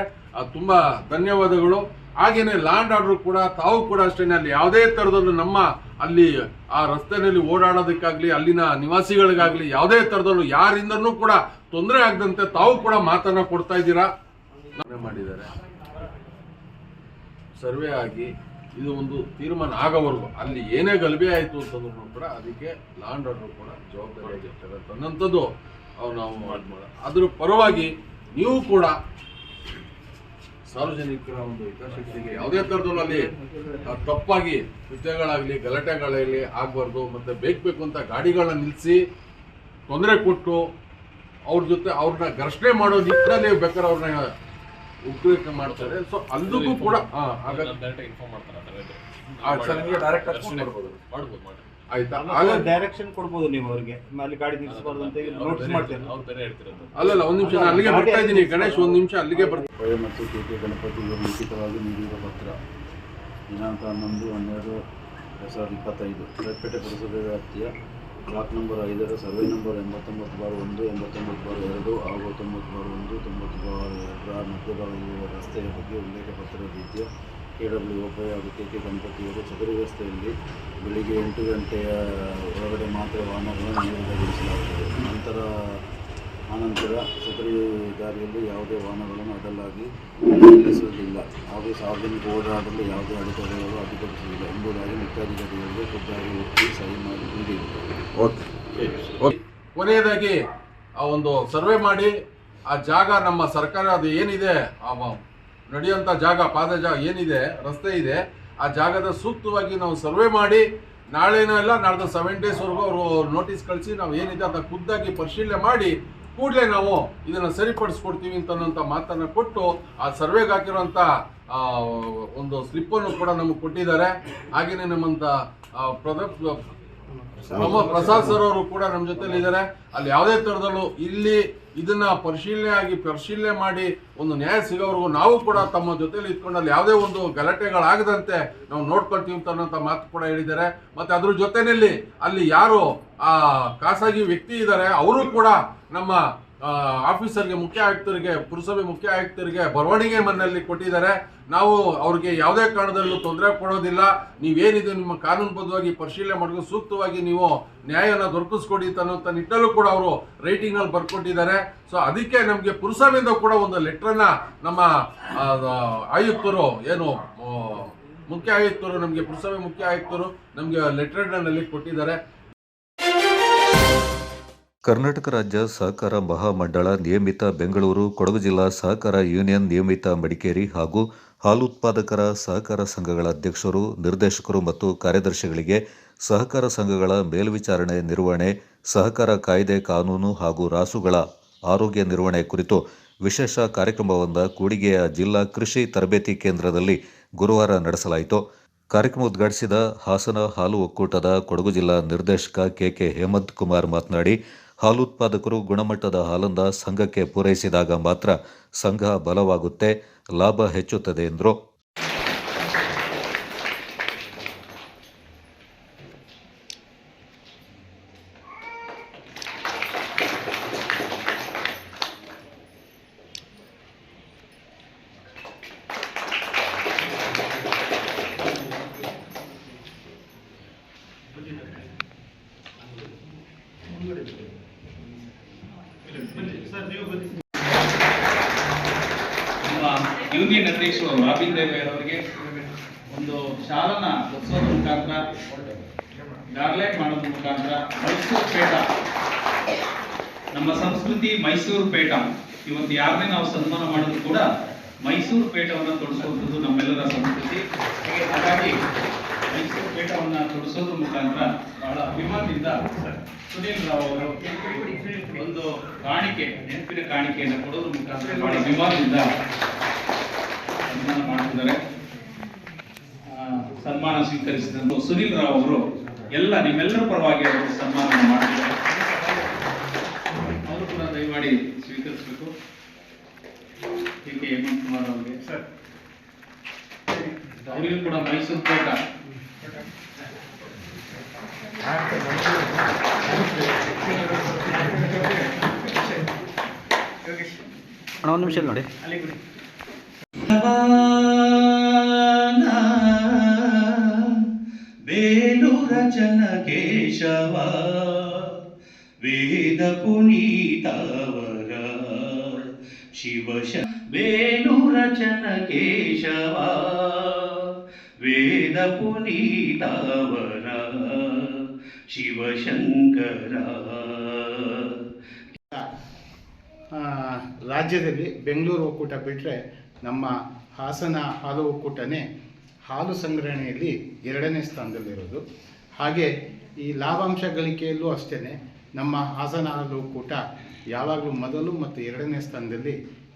ತುಂಬ ಧನ್ಯವಾದಗಳು. ಹಾಗೇನೆ ಲ್ಯಾಂಡ್ ಆರ್ಡರ್ ಕೂಡ ತಾವು ಕೂಡ ಅಷ್ಟೇ ಅಲ್ಲಿ ಯಾವುದೇ ಥರದಲ್ಲೂ ನಮ್ಮ ಅಲ್ಲಿ ಆ ರಸ್ತೆಯಲ್ಲಿ ಓಡಾಡೋದಕ್ಕಾಗಲಿ ಅಲ್ಲಿನ ನಿವಾಸಿಗಳಿಗಾಗಲಿ ಯಾವುದೇ ಥರದಲ್ಲೂ ಯಾರಿಂದನೂ ಕೂಡ ತೊಂದರೆ ಆಗದಂತೆ ತಾವು ಕೂಡ ಮಾತನ್ನು ಕೊಡ್ತಾ ಇದ್ದೀರಾ ಮಾಡಿದ್ದಾರೆ. ಸರ್ವೆ ಆಗಿ ಇದು ಒಂದು ತೀರ್ಮಾನ ಆಗೋವರೆಗೂ ಅಲ್ಲಿ ಏನೇ ಗಲಭೆ ಆಯಿತು ಅಂತಂದ್ರೂ ಕೂಡ ಅದಕ್ಕೆ ಲ್ಯಾಂಡ್ ಆರ್ಡರ್ ಕೂಡ ಜವಾಬ್ದಾರಿಯಾಗಿರ್ತಾರೆ ಅನ್ನೋಂಥದ್ದು ನಾವು ಮಾಡೋಣ. ಅದ್ರ ಪರವಾಗಿ ನೀವು ಕೂಡ ಸಾರ್ವಜನಿಕರ ಒಂದು ಹಿತಾಸಕ್ತಿಗೆ ಯಾವುದೇ ಥರದಲ್ಲೂ ಅಲ್ಲಿ ತಪ್ಪಾಗಿ ಕೃತ್ಯಗಳಾಗಲಿ ಗಲಾಟೆಗಳಾಗಲಿ ಆಗಬಾರ್ದು. ಮತ್ತು ಬೇಕು ಅಂತ ಗಾಡಿಗಳನ್ನ ನಿಲ್ಲಿಸಿ ತೊಂದರೆ ಕೊಟ್ಟು ಅವ್ರ ಜೊತೆ ಅವ್ರನ್ನ ಘರ್ಷಣೆ ಮಾಡೋ ನಿಟ್ಟಿನಲ್ಲಿ ಬೇಕಾದ್ರೆ ಅವ್ರನ್ನ ಉಪಯೋಗ ಮಾಡ್ತಾರೆ. ಸೊ ಅಲ್ಲಿಗೂ ಕೂಡ ಇನ್ಫಾರ್ಮ್ ಮಾಡ್ತಾರೆ ಆಯ್ತಾ, ಡೈರೆಕ್ಷನ್ ಕೊಡ್ಬೋದು ನೀವು ಅವ್ರಿಗೆ, ಅಲ್ಲಿ ಗಾಡಿ ನಿಲ್ಲಿಸಬಾರ್ದು ಅಂತ ನೋಟಿಸ್ ಮಾಡ್ತೀರಾ? ಅವ್ರು ಬೇರೆ ಹೇಳ್ತಿರೋದು. ಅಲ್ಲ ಒಂದು ನಿಮಿಷ, ನಾನು ಅಲ್ಲಿಗೆ ಬರ್ತಾ ಇದ್ದೀನಿ ಗಣೇಶ್, ಒಂದು ನಿಮಿಷ ಅಲ್ಲಿಗೆ ಬರ್ತೀನಿ. ಮತ್ತು ಕೆ ಗಣಪತಿ ಇವರು ಲಿಖಿತವಾಗಿ ನೀಡಿರುವ ಪತ್ರ ದಿನಾಂಕ 11/12/2025 ಹೊಸಪೇಟೆ ಪುರಸಭೆ ವ್ಯಾಪ್ತಿಯ ಬ್ಲಾಕ್ ನಂಬರ್ 5 ಸರ್ವೆ ನಂಬರ್ 89/1, 89/2 ಹಾಗೂ 90/1, 90/2ರ ಮಧ್ಯಭಾಗದಲ್ಲಿರುವ ರಸ್ತೆಯ ಬಗ್ಗೆ ಉಲ್ಲೇಖ ಪತ್ರ ರೀತಿಯ KWO5 ಹಾಗೂ ಕೆ ಗಣಪತಿಯವರು ಸದರಿ ರಸ್ತೆಯಲ್ಲಿ ಬೆಳಿಗ್ಗೆ 8 ಗಂಟೆಯ ಒಳಗಡೆ ಮಾತ್ರ ವಾಹನಗಳನ್ನು ನಿಲುಗಡೆಗೊಳಿಸಲಾಗುತ್ತದೆ. ಆನಂತರ ಸದರಿ ದಾರಿಯಲ್ಲಿ ಯಾವುದೇ ವಾಹನಗಳನ್ನು ಅಡ್ಡಲಾಗಿ ನಿಲ್ಲಿಸುವುದಿಲ್ಲ ಹಾಗೂ ಸಾರ್ವಜನಿಕ ಓಡಾಡಲು ಯಾವುದೇ ಅಡೆತಡೆಗಳು ಅಡ್ಡಿಪಡಿಸುವುದಿಲ್ಲ ಎಂಬುದಾಗಿ ಮುಖ್ಯಾಧಿಕಾರಿಗಳಿಗೆ ಖುದ್ದಾಗಿ ಒತ್ತಿ ಸಹಿ ಮಾಡಿ ನೀಡಿರುತ್ತದೆ. ಕೊನೆಯದಾಗಿ ಆ ಒಂದು ಸರ್ವೆ ಮಾಡಿ ಆ ಜಾಗ ನಮ್ಮ ಸರ್ಕಾರ ಅದು ಏನಿದೆ ಆ ನಡೆಯುವಂಥ ಜಾಗ, ಪಾದ ಜಾಗ ಏನಿದೆ, ರಸ್ತೆ ಇದೆ, ಆ ಜಾಗದ ಸೂಕ್ತವಾಗಿ ನಾವು ಸರ್ವೆ ಮಾಡಿ ನಾಳೆನೋ ಇಲ್ಲ ನಾಳ್ದು 7 ಡೇಸ್ವರೆಗೂ ಅವರು ನೋಟಿಸ್ ಕಳಿಸಿ ನಾವು ಏನಿದೆ ಅದನ್ನ ಖುದ್ದಾಗಿ ಪರಿಶೀಲನೆ ಮಾಡಿ ಕೂಡಲೇ ನಾವು ಇದನ್ನು ಸರಿಪಡಿಸ್ಕೊಡ್ತೀವಿ ಅಂತನ್ನೋಂಥ ಮಾತನ್ನು ಕೊಟ್ಟು ಆ ಸರ್ವೆಗೆ ಹಾಕಿರೋಂಥ ಒಂದು ಸ್ಲಿಪ್ಪನ್ನು ಕೂಡ ನಮಗೆ ಕೊಟ್ಟಿದ್ದಾರೆ. ಹಾಗೆಯೇ ನಮ್ಮಂಥ ಪ್ರಸಾದ್ ಸರ್ ಅವರು ಕೂಡ ನಮ್ಮ ಜೊತೆಲಿದ್ದಾರೆ. ಅಲ್ಲಿ ಯಾವುದೇ ಥರದಲ್ಲೂ ಇಲ್ಲಿ ಇದನ್ನ ಪರಿಶೀಲನೆ ಮಾಡಿ ಒಂದು ನ್ಯಾಯ ಸಿಗೋವರೆಗೂ ನಾವು ಕೂಡ ತಮ್ಮ ಜೊತೆಲಿ ಇಟ್ಕೊಂಡು ಅಲ್ಲಿ ಯಾವುದೇ ಒಂದು ಗಲಾಟೆಗಳಾಗದಂತೆ ನಾವು ನೋಡ್ಕೊಳ್ತೀವಿ ಅನ್ನೋಂಥ ಮಾತು ಕೂಡ ಹೇಳಿದ್ದಾರೆ. ಮತ್ತೆ ಅದ್ರ ಜೊತೆಯಲ್ಲಿ ಅಲ್ಲಿ ಯಾರು ಆ ಖಾಸಗಿ ವ್ಯಕ್ತಿ ಇದ್ದಾರೆ ಅವರು ಕೂಡ ನಮ್ಮ ಆಫೀಸರ್ಗೆ, ಮುಖ್ಯ ಆಯುಕ್ತರಿಗೆ, ಪುರಸಭೆ ಮುಖ್ಯ ಆಯುಕ್ತರಿಗೆ ಬರವಣಿಗೆ ಮನೆಯಲ್ಲಿ ಕೊಟ್ಟಿದ್ದಾರೆ. ನಾವು ಅವ್ರಿಗೆ ಯಾವುದೇ ಕಾರಣದಲ್ಲೂ ತೊಂದರೆ ಕೊಡೋದಿಲ್ಲ, ನೀವೇನಿದೆ ನಿಮ್ಮ ಕಾನೂನುಬದ್ಧವಾಗಿ ಪರಿಶೀಲನೆ ಮಾಡಿದ್ರು ಸೂಕ್ತವಾಗಿ ನೀವು ನ್ಯಾಯನ ದೊರಕಿಸ್ಕೊಡಿ ಅನ್ನೋಂಥ ನಿಟ್ಟಲ್ಲೂ ಕೂಡ ಅವರು ರೈಟಿಂಗ್ನಲ್ಲಿ ಬರ್ಕೊಟ್ಟಿದ್ದಾರೆ. ಸೊ ಅದಕ್ಕೆ ನಮಗೆ ಪುರಸಭೆಯಿಂದ ಕೂಡ ಒಂದು ಲೆಟ್ರನ್ನ ನಮ್ಮ ಆಯುಕ್ತರು ಏನು ಮುಖ್ಯ ಆಯುಕ್ತರು ನಮಗೆ ಪುರಸಭೆ ಮುಖ್ಯ ಆಯುಕ್ತರು ನಮಗೆ ಲೆಟರ್ನಲ್ಲಿ ಕೊಟ್ಟಿದ್ದಾರೆ. ಕರ್ನಾಟಕ ರಾಜ್ಯ ಸಹಕಾರ ಮಹಾಮಂಡಳ ನಿಯಮಿತ ಬೆಂಗಳೂರು, ಕೊಡಗು ಜಿಲ್ಲಾ ಸಹಕಾರ ಯೂನಿಯನ್ ನಿಯಮಿತ ಮಡಿಕೇರಿ ಹಾಗೂ ಹಾಲು ಉತ್ಪಾದಕರ ಸಹಕಾರ ಸಂಘಗಳ ಅಧ್ಯಕ್ಷರು, ನಿರ್ದೇಶಕರು ಮತ್ತು ಕಾರ್ಯದರ್ಶಿಗಳಿಗೆ ಸಹಕಾರ ಸಂಘಗಳ ಮೇಲ್ವಿಚಾರಣೆ ನಿರ್ವಹಣೆ, ಸಹಕಾರ ಕಾಯ್ದೆ ಕಾನೂನು ಹಾಗೂ ರಾಸುಗಳ ಆರೋಗ್ಯ ನಿರ್ವಹಣೆ ಕುರಿತು ವಿಶೇಷ ಕಾರ್ಯಕ್ರಮವನ್ನು ಕೂಡಿಗೆಯ ಜಿಲ್ಲಾ ಕೃಷಿ ತರಬೇತಿ ಕೇಂದ್ರದಲ್ಲಿ ಗುರುವಾರ ನಡೆಸಲಾಯಿತು. ಕಾರ್ಯಕ್ರಮ ಉದ್ಘಾಟಿಸಿದ ಹಾಸನ ಹಾಲು ಒಕ್ಕೂಟದ ಕೊಡಗು ಜಿಲ್ಲಾ ನಿರ್ದೇಶಕ ಕೆ ಹೇಮಂತ್ ಕುಮಾರ್ ಮಾತನಾಡಿ, ಹಾಲು ಉತ್ಪಾದಕರು ಗುಣಮಟ್ಟದ ಹಾಲನ್ನು ಸಂಘಕ್ಕೆ ಪೂರೈಸಿದಾಗ ಮಾತ್ರ ಸಂಘ ಬಲವಾಗುತ್ತೆ, ಲಾಭ ಹೆಚ್ಚುತ್ತದೆ ಎಂದರು. ನಮ್ಮ ಯೂನಿಯನ್ ಅಧ್ಯಕ್ಷರು ರಾಬಿನ್ ದೇವೇರ್ ಅವರಿಗೆ ಒಂದು ಶಾಲನ ಹೊಸೋದ್ರ ಮುಖಾಂತರ, ಗಾರ್ಲೆಟ್ ಮಾಡೋದ್ರ ಮುಖಾಂತರ ಮೈಸೂರು ಪೇಟ, ನಮ್ಮ ಸಂಸ್ಕೃತಿ ಮೈಸೂರು ಪೇಟ, ಇವತ್ತು ಯಾರನ್ನೇ ನಾವು ಸನ್ಮಾನ ಮಾಡೋದು ಕೂಡ ಮೈಸೂರು ಪೇಟವನ್ನು ತೊಡಸುವಂಥದ್ದು ನಮ್ಮೆಲ್ಲರ ಸಂಸ್ಕೃತಿ. ಹಾಗಾಗಿ ಮೈಸೂರು ಪೇಟವನ್ನು ತೊಡಸೋದ್ರ ಮುಖಾಂತರ ಬಹಳ ಅಭಿಮಾನದಿಂದ ಸುನೀಲ್ ರಾವ್ ಅವರು ಒಂದು ಕಾಣಿಕೆ, ನೆನಪಿನ ಕಾಣಿಕೆಯನ್ನು ಕೊಡೋದ್ರ ಮುಖಾಂತರ ಬಹಳ ಅಭಿಮಾನದಿಂದ ಸನ್ಮಾನ ಮಾಡ್ತಿದ್ದಾರೆ. ಸನ್ಮಾನ ಸ್ವೀಕರಿಸಿದ ಸುನೀಲ್ ರಾವ್ ಅವರು ನಿಮ್ಮೆಲ್ಲರ ಪರವಾಗಿ ಅವರು ಸನ್ಮಾನ ಮಾಡ್ತಿದ್ದಾರೆ. ಅವರು ಕೂಡ ದಯಮಾಡಿ ಸ್ವೀಕರಿಸಬೇಕು. ಕೆ ಹೇಮಂತ್ ಕುಮಾರ್ ಅವರಿಗೆ ಅವರಿಗೂ ಕೂಡ ಮೈಸೂರು ಪೇಟ ಒಂದು ನಿಮಿಷ ನೋಡಿ. ಬೇಲೂರ ಚನ್ನಕೇಶವ ವೇದ ಪುನೀತವರ ಶಿವಶ ಬೇಲೂರ ಚನ್ನಕೇಶವ ವೇದ ಪುನೀತವರ ಶಿವಶಂಕರ. ರಾಜ್ಯದಲ್ಲಿ ಬೆಂಗಳೂರು ಒಕ್ಕೂಟ ಬಿಟ್ಟರೆ ನಮ್ಮ ಹಾಸನ ಹಾಲು ಒಕ್ಕೂಟನೇ ಹಾಲು ಸಂಗ್ರಹಣೆಯಲ್ಲಿ 2ನೇ ಸ್ಥಾನದಲ್ಲಿರೋದು. ಹಾಗೆ ಈ ಲಾಭಾಂಶ ಗಳಿಕೆಯಲ್ಲೂ ಅಷ್ಟೇ ನಮ್ಮ ಹಾಸನ ಹಾಲು ಒಕ್ಕೂಟ ಯಾವಾಗಲೂ ಮೊದಲು ಮತ್ತು ಎರಡನೇ ಸ್ಥಾನದಲ್ಲಿ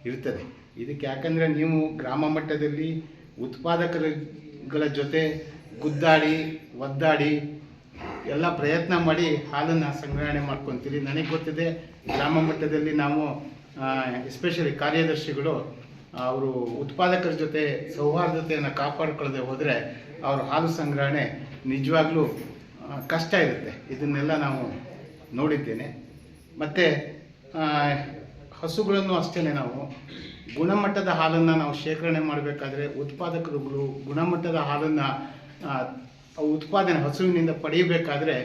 ಇರ್ತದೆ. ಇದಕ್ಕೆ ಯಾಕಂದರೆ ನೀವು ಗ್ರಾಮ ಮಟ್ಟದಲ್ಲಿ ಉತ್ಪಾದಕರುಗಳ ಜೊತೆ ಗುದ್ದಾಡಿ ಒದ್ದಾಡಿ ಎಲ್ಲ ಪ್ರಯತ್ನ ಮಾಡಿ ಹಾಲನ್ನು ಸಂಗ್ರಹಣೆ ಮಾಡ್ಕೊತೀರಿ. ನನಗೆ ಗೊತ್ತಿದೆ, ಗ್ರಾಮ ಮಟ್ಟದಲ್ಲಿ ನಾವು ಎಸ್ಪೆಷಲಿ ಕಾರ್ಯದರ್ಶಿಗಳು ಅವರು ಉತ್ಪಾದಕರ ಜೊತೆ ಸೌಹಾರ್ದತೆಯನ್ನು ಕಾಪಾಡಿಕೊಳ್ಳದೆ ಹೋದರೆ ಅವ್ರ ಹಾಲು ಸಂಗ್ರಹಣೆ ನಿಜವಾಗ್ಲೂ ಕಷ್ಟ ಇರುತ್ತೆ. ಇದನ್ನೆಲ್ಲ ನಾವು ನೋಡಿದ್ದೇನೆ. ಮತ್ತು ಹಸುಗಳನ್ನು ಅಷ್ಟೇ, ನಾವು ಗುಣಮಟ್ಟದ ಹಾಲನ್ನು ನಾವು ಶೇಖರಣೆ ಮಾಡಬೇಕಾದ್ರೆ ಉತ್ಪಾದಕರುಗಳು ಗುಣಮಟ್ಟದ ಹಾಲನ್ನು ಉತ್ಪಾದನೆ ಹಸುವಿನಿಂದ ಪಡೆಯಬೇಕಾದ್ರೆ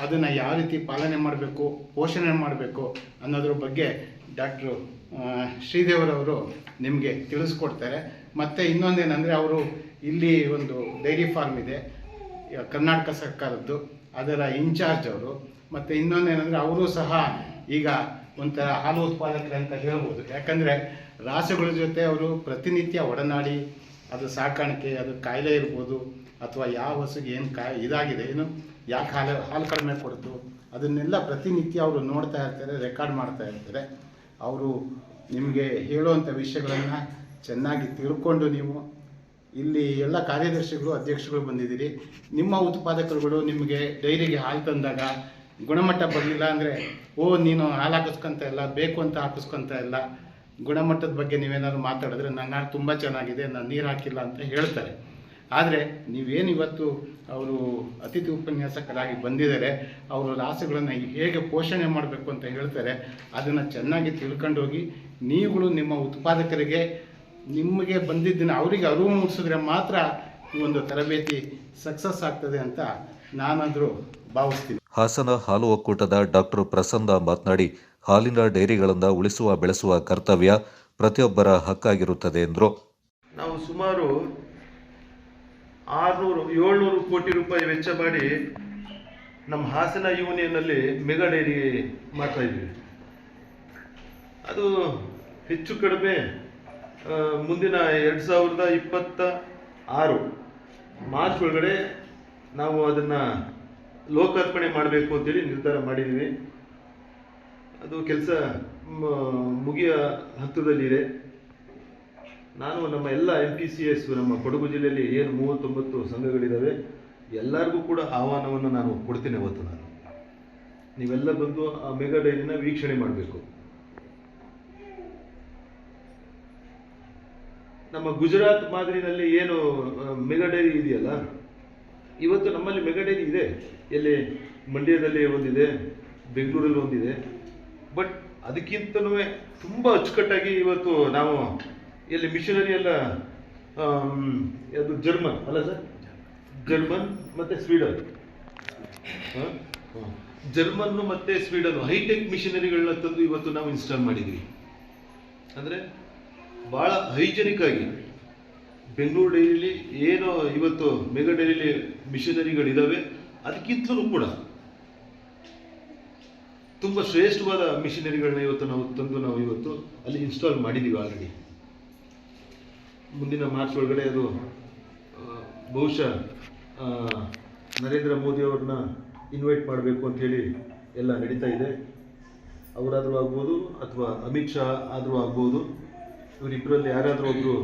ಅದನ್ನು ಯಾವ ರೀತಿ ಪಾಲನೆ ಮಾಡಬೇಕು, ಪೋಷಣೆ ಮಾಡಬೇಕು ಅನ್ನೋದ್ರ ಬಗ್ಗೆ ಡಾಕ್ಟ್ರು ಶ್ರೀದೇವರವರು ನಿಮಗೆ ತಿಳಿಸ್ಕೊಡ್ತಾರೆ. ಮತ್ತು ಇನ್ನೊಂದೇನೆಂದರೆ ಅವರು ಇಲ್ಲಿ ಒಂದು ಡೈರಿ ಫಾರ್ಮ್ ಇದೆ ಕರ್ನಾಟಕ ಸರ್ಕಾರದ್ದು, ಅದರ ಇನ್ಚಾರ್ಜ್ ಅವರು. ಮತ್ತು ಇನ್ನೊಂದೇನೆಂದರೆ ಅವರು ಸಹ ಈಗ ಒಂಥರ ಹಾಲು ಉತ್ಪಾದಕರು ಅಂತ ಹೇಳ್ಬೋದು. ಯಾಕಂದರೆ ರಾಸುಗಳ ಜೊತೆ ಅವರು ಪ್ರತಿನಿತ್ಯ ಒಡನಾಡಿ ಅದು ಸಾಕಾಣಿಕೆ, ಅದು ಕಾಯಿಲೆ ಇರ್ಬೋದು ಅಥವಾ ಯಾವ ಹಸುಗೆ ಏನು ಇದಾಗಿದೆ, ಏನು ಯಾಕೆ ಹಾಲು ಕಡಿಮೆ ಕೊಡ್ತು, ಅದನ್ನೆಲ್ಲ ಪ್ರತಿನಿತ್ಯ ಅವರು ನೋಡ್ತಾ ಇರ್ತಾರೆ, ರೆಕಾರ್ಡ್ ಮಾಡ್ತಾ ಇರ್ತಾರೆ. ಅವರು ನಿಮಗೆ ಹೇಳುವಂಥ ವಿಷಯಗಳನ್ನು ಚೆನ್ನಾಗಿ ತಿಳ್ಕೊಂಡು ನೀವು ಇಲ್ಲಿ ಎಲ್ಲ ಕಾರ್ಯದರ್ಶಿಗಳು ಅಧ್ಯಕ್ಷಗಳು ಬಂದಿದ್ದೀರಿ. ನಿಮ್ಮ ಉತ್ಪಾದಕರುಗಳು ನಿಮಗೆ ಡೈರಿಗೆ ಹಾಲು ತಂದಾಗ ಗುಣಮಟ್ಟ ಬರಲಿಲ್ಲ ಅಂದರೆ ನೀನು ಹಾಲು ಹಾಕಿಸ್ಕೊಂತ ಇಲ್ಲ, ಬೇಕು ಅಂತ ಹಾಕಿಸ್ಕೊಂತ ಇಲ್ಲ, ಗುಣಮಟ್ಟದ ಬಗ್ಗೆ ನೀವೇನಾದ್ರು ಮಾತಾಡಿದ್ರೆ ನನ್ನ ಹಾಲು ತುಂಬ ಚೆನ್ನಾಗಿದೆ, ನಾನು ನೀರು ಹಾಕಿಲ್ಲ ಅಂತ ಹೇಳ್ತಾರೆ. ಆದರೆ ನೀವೇನು ಇವತ್ತು ಅವರು ಅತಿಥಿ ಉಪನ್ಯಾಸಕರಾಗಿ ಬಂದಿದ್ದಾರೆ, ಅವರು ರಾಸುಗಳನ್ನು ಹೇಗೆ ಪೋಷಣೆ ಮಾಡಬೇಕು ಅಂತ ಹೇಳ್ತಾರೆ. ಅದನ್ನು ಚೆನ್ನಾಗಿ ತಿಳ್ಕೊಂಡೋಗಿ ನೀವುಗಳು ನಿಮ್ಮ ಉತ್ಪಾದಕರಿಗೆ ನಿಮಗೆ ಬಂದಿದ್ದನ್ನು ಅವರಿಗೆ ಅರಿವು ಮೂಡಿಸಿದ್ರೆ ಮಾತ್ರ ಈ ಒಂದು ತರಬೇತಿ ಸಕ್ಸಸ್ ಆಗ್ತದೆ ಅಂತ ನಾನಾದರೂ ಭಾವಿಸ್ತೀನಿ. ಹಾಸನ ಹಾಲು ಒಕ್ಕೂಟದ ಡಾಕ್ಟರ್ ಪ್ರಸನ್ನ ಮಾತನಾಡಿ, ಹಾಲಿನ ಡೈರಿಗಳನ್ನು ಉಳಿಸುವ ಬೆಳೆಸುವ ಕರ್ತವ್ಯ ಪ್ರತಿಯೊಬ್ಬರ ಹಕ್ಕಾಗಿರುತ್ತದೆ ಎಂದರು. ನಾವು ಸುಮಾರು 600-700 ಕೋಟಿ ರೂಪಾಯಿ ವೆಚ್ಚ ಮಾಡಿ ನಮ್ಮ ಹಾಸನ ಯೂನಿಯನ್ನಲ್ಲಿ ಮೆಗಾ ಡೈರಿ ಮಾಡ್ತಾ ಇದ್ದೀವಿ. ಅದು ಹೆಚ್ಚು ಕಡಿಮೆ ಮುಂದಿನ 2026 ಮಾರ್ಚ್ ಒಳಗಡೆ ನಾವು ಅದನ್ನು ಲೋಕಾರ್ಪಣೆ ಮಾಡಬೇಕು ಅಂತೇಳಿ ನಿರ್ಧಾರ ಮಾಡಿದ್ದೀವಿ. ಅದು ಕೆಲಸ ಮುಗಿಯ ಹಂತದಲ್ಲಿದೆ. ನಾನು ನಮ್ಮ ಎಲ್ಲ MPCS ನಮ್ಮ ಕೊಡಗು ಜಿಲ್ಲೆಯಲ್ಲಿ ಏನು 39 ಸಂಘಗಳಿದ್ದಾವೆ, ಎಲ್ಲರಿಗೂ ಕೂಡ ಆಹ್ವಾನವನ್ನು ನಾನು ಕೊಡ್ತೀನಿ. ಅವತ್ತು ನೀವೆಲ್ಲ ಬಂದು ಆ ಮೆಗಾ ಡೈರಿನ ವೀಕ್ಷಣೆ ಮಾಡಬೇಕು. ನಮ್ಮ ಗುಜರಾತ್ ಮಾದರಿನಲ್ಲಿ ಏನು ಮೆಗಾ ಡೈರಿ ಇದೆಯಲ್ಲ, ಇವತ್ತು ನಮ್ಮಲ್ಲಿ ಮೆಗಾ ಡೈರಿ ಇದೆ. ಎಲ್ಲಿ ಮಂಡ್ಯದಲ್ಲಿ ಒಂದಿದೆ, ಬೆಂಗಳೂರಲ್ಲಿ ಒಂದಿದೆ. ಬಟ್ ಅದಕ್ಕಿಂತಲೂ ತುಂಬ ಅಚ್ಚುಕಟ್ಟಾಗಿ ಇವತ್ತು ನಾವು ಎಲ್ಲಿ ಮಿಷನರಿ ಎಲ್ಲ ಅದು ಜರ್ಮನ್ ಅಲ್ಲ ಸರ್, ಜರ್ಮನ್ ಮತ್ತು ಸ್ವೀಡನ್, ಜರ್ಮನ್ನು ಮತ್ತು ಸ್ವೀಡನ್ ಹೈಟೆಕ್ ಮಿಷನರಿಗಳನ್ನ ತಂದು ಇವತ್ತು ನಾವು ಇನ್ಸ್ಟಾಲ್ ಮಾಡಿದ್ದೀವಿ. ಅಂದರೆ ಭಾಳ ಹೈಜೆನಿಕ್ ಆಗಿ ಬೆಂಗಳೂರು ಡೈರಿಲಿ ಏನೋ ಇವತ್ತು ಮೆಗಾ ಡೈರಿಲಿ ಮಿಷನರಿಗಳಿದ್ದಾವೆ, ಅದಕ್ಕಿಂತಲೂ ಕೂಡ ತುಂಬ ಶ್ರೇಷ್ಠವಾದ ಮಿಷನರಿಗಳನ್ನ ಇವತ್ತು ನಾವು ತಂದು ನಾವು ಇವತ್ತು ಅಲ್ಲಿ ಇನ್ಸ್ಟಾಲ್ ಮಾಡಿದ್ದೀವಿ ಆಲ್ರೆಡಿ. ಮುಂದಿನ ಮಾರ್ಚ್ ಒಳಗಡೆ ಅದು ಬಹುಶಃ ನರೇಂದ್ರ ಮೋದಿ ಅವ್ರನ್ನ ಇನ್ವೈಟ್ ಮಾಡಬೇಕು ಅಂಥೇಳಿ ಎಲ್ಲ ನಡೀತಾ ಇದೆ. ಅವರಾದರೂ ಆಗ್ಬೋದು ಅಥವಾ ಅಮಿತ್ ಶಾ ಆದರೂ ಆಗ್ಬೋದು, ಇವರಿಬ್ಬರಲ್ಲಿ ಯಾರಾದರೂ ಒಬ್ಬರು.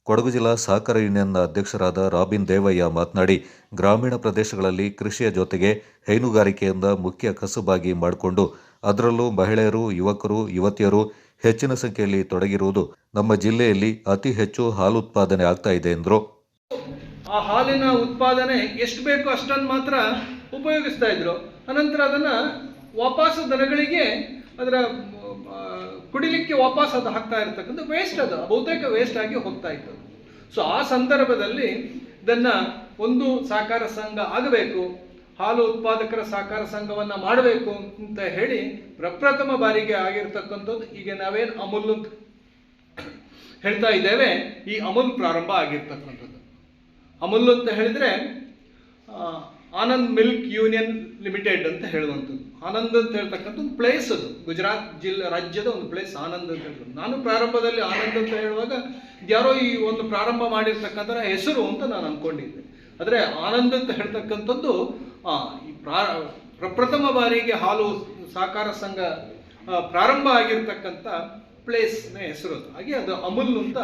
ಕೊಡಗು ಜಿಲ್ಲಾ ಸಹಕಾರ ಯೂನಿಯನ್ನ ಅಧ್ಯಕ್ಷರಾದ ರಾಬಿನ್ ದೇವಯ್ಯ ಮಾತನಾಡಿ, ಗ್ರಾಮೀಣ ಪ್ರದೇಶಗಳಲ್ಲಿ ಕೃಷಿಯ ಜೊತೆಗೆ ಹೈನುಗಾರಿಕೆಯಿಂದ ಮುಖ್ಯ ಕಸುಬಾಗಿ ಮಾಡಿಕೊಂಡು ಅದರಲ್ಲೂ ಮಹಿಳೆಯರು, ಯುವಕರು, ಯುವತಿಯರು ಹೆಚ್ಚಿನ ಸಂಖ್ಯೆಯಲ್ಲಿ ತೊಡಗಿರುವುದು ನಮ್ಮ ಜಿಲ್ಲೆಯಲ್ಲಿ ಅತಿ ಹೆಚ್ಚು ಹಾಲು ಉತ್ಪಾದನೆ ಆಗ್ತಾ ಇದೆ ಎಂದರು. ಆ ಹಾಲಿನ ಉತ್ಪಾದನೆ ಎಷ್ಟು ಬೇಕೋ ಅಷ್ಟನ್ನು ಮಾತ್ರ ಉಪಯೋಗಿಸ್ತಾ ಇದ್ರು. ಅನಂತರ ಅದನ್ನು ವಾಪಸ್ ದನಗಳಿಗೆ ಅದರ ಕುಡಿಲಿಕ್ಕೆ ವಾಪಸ್ ಅದು ಹಾಕ್ತಾ ಇರ್ತಕ್ಕಂಥ ವೇಸ್ಟ್, ಅದು ಬಹುತೇಕ ವೇಸ್ಟ್ ಆಗಿ ಹೋಗ್ತಾ ಇತ್ತು. ಸೊ ಆ ಸಂದರ್ಭದಲ್ಲಿ ಇದನ್ನು ಒಂದು ಸಹಕಾರ ಸಂಘ ಆಗಬೇಕು, ಹಾಲು ಉತ್ಪಾದಕರ ಸಹಕಾರ ಸಂಘವನ್ನು ಮಾಡಬೇಕು ಅಂತ ಹೇಳಿ ಪ್ರಪ್ರಥಮ ಬಾರಿಗೆ ಆಗಿರ್ತಕ್ಕಂಥದ್ದು ಈಗ ನಾವೇನು ಅಮೂಲ್ ಅಂತ ಹೇಳ್ತಾ ಇದ್ದೇವೆ, ಈ ಅಮೂಲ್ ಪ್ರಾರಂಭ ಆಗಿರ್ತಕ್ಕಂಥದ್ದು. ಅಮೂಲ್ ಅಂತ ಹೇಳಿದರೆ ಆನಂದ್ ಮಿಲ್ಕ್ ಯೂನಿಯನ್ ಲಿಮಿಟೆಡ್ ಅಂತ ಹೇಳುವಂಥದ್ದು. ಆನಂದ್ ಅಂತ ಹೇಳ್ತಕ್ಕಂಥ ಒಂದು ಪ್ಲೇಸ್, ಅದು ಗುಜರಾತ್ ರಾಜ್ಯದ ಒಂದು ಪ್ಲೇಸ್ ಆನಂದ್ ಅಂತ ಹೇಳ್ತಾರೆ. ನಾನು ಪ್ರಾರಂಭದಲ್ಲಿ ಆನಂದ್ ಅಂತ ಹೇಳುವಾಗ ಯಾರೋ ಈ ಒಂದು ಪ್ರಾರಂಭ ಮಾಡಿರ್ತಕ್ಕಂಥ ಹೆಸರು ಅಂತ ನಾನು ಅಂದ್ಕೊಂಡಿದ್ದೆ. ಆದರೆ ಆನಂದ್ ಅಂತ ಹೇಳ್ತಕ್ಕಂಥದ್ದು ಈ ಪ್ರಪ್ರಥಮ ಬಾರಿಗೆ ಹಾಲು ಸಹಕಾರ ಸಂಘ ಪ್ರಾರಂಭ ಆಗಿರ್ತಕ್ಕಂಥ ಪ್ಲೇಸ್ನ ಹೆಸರು ಅದು. ಹಾಗೆ ಅದು ಅಮುಲ್ ಅಂತ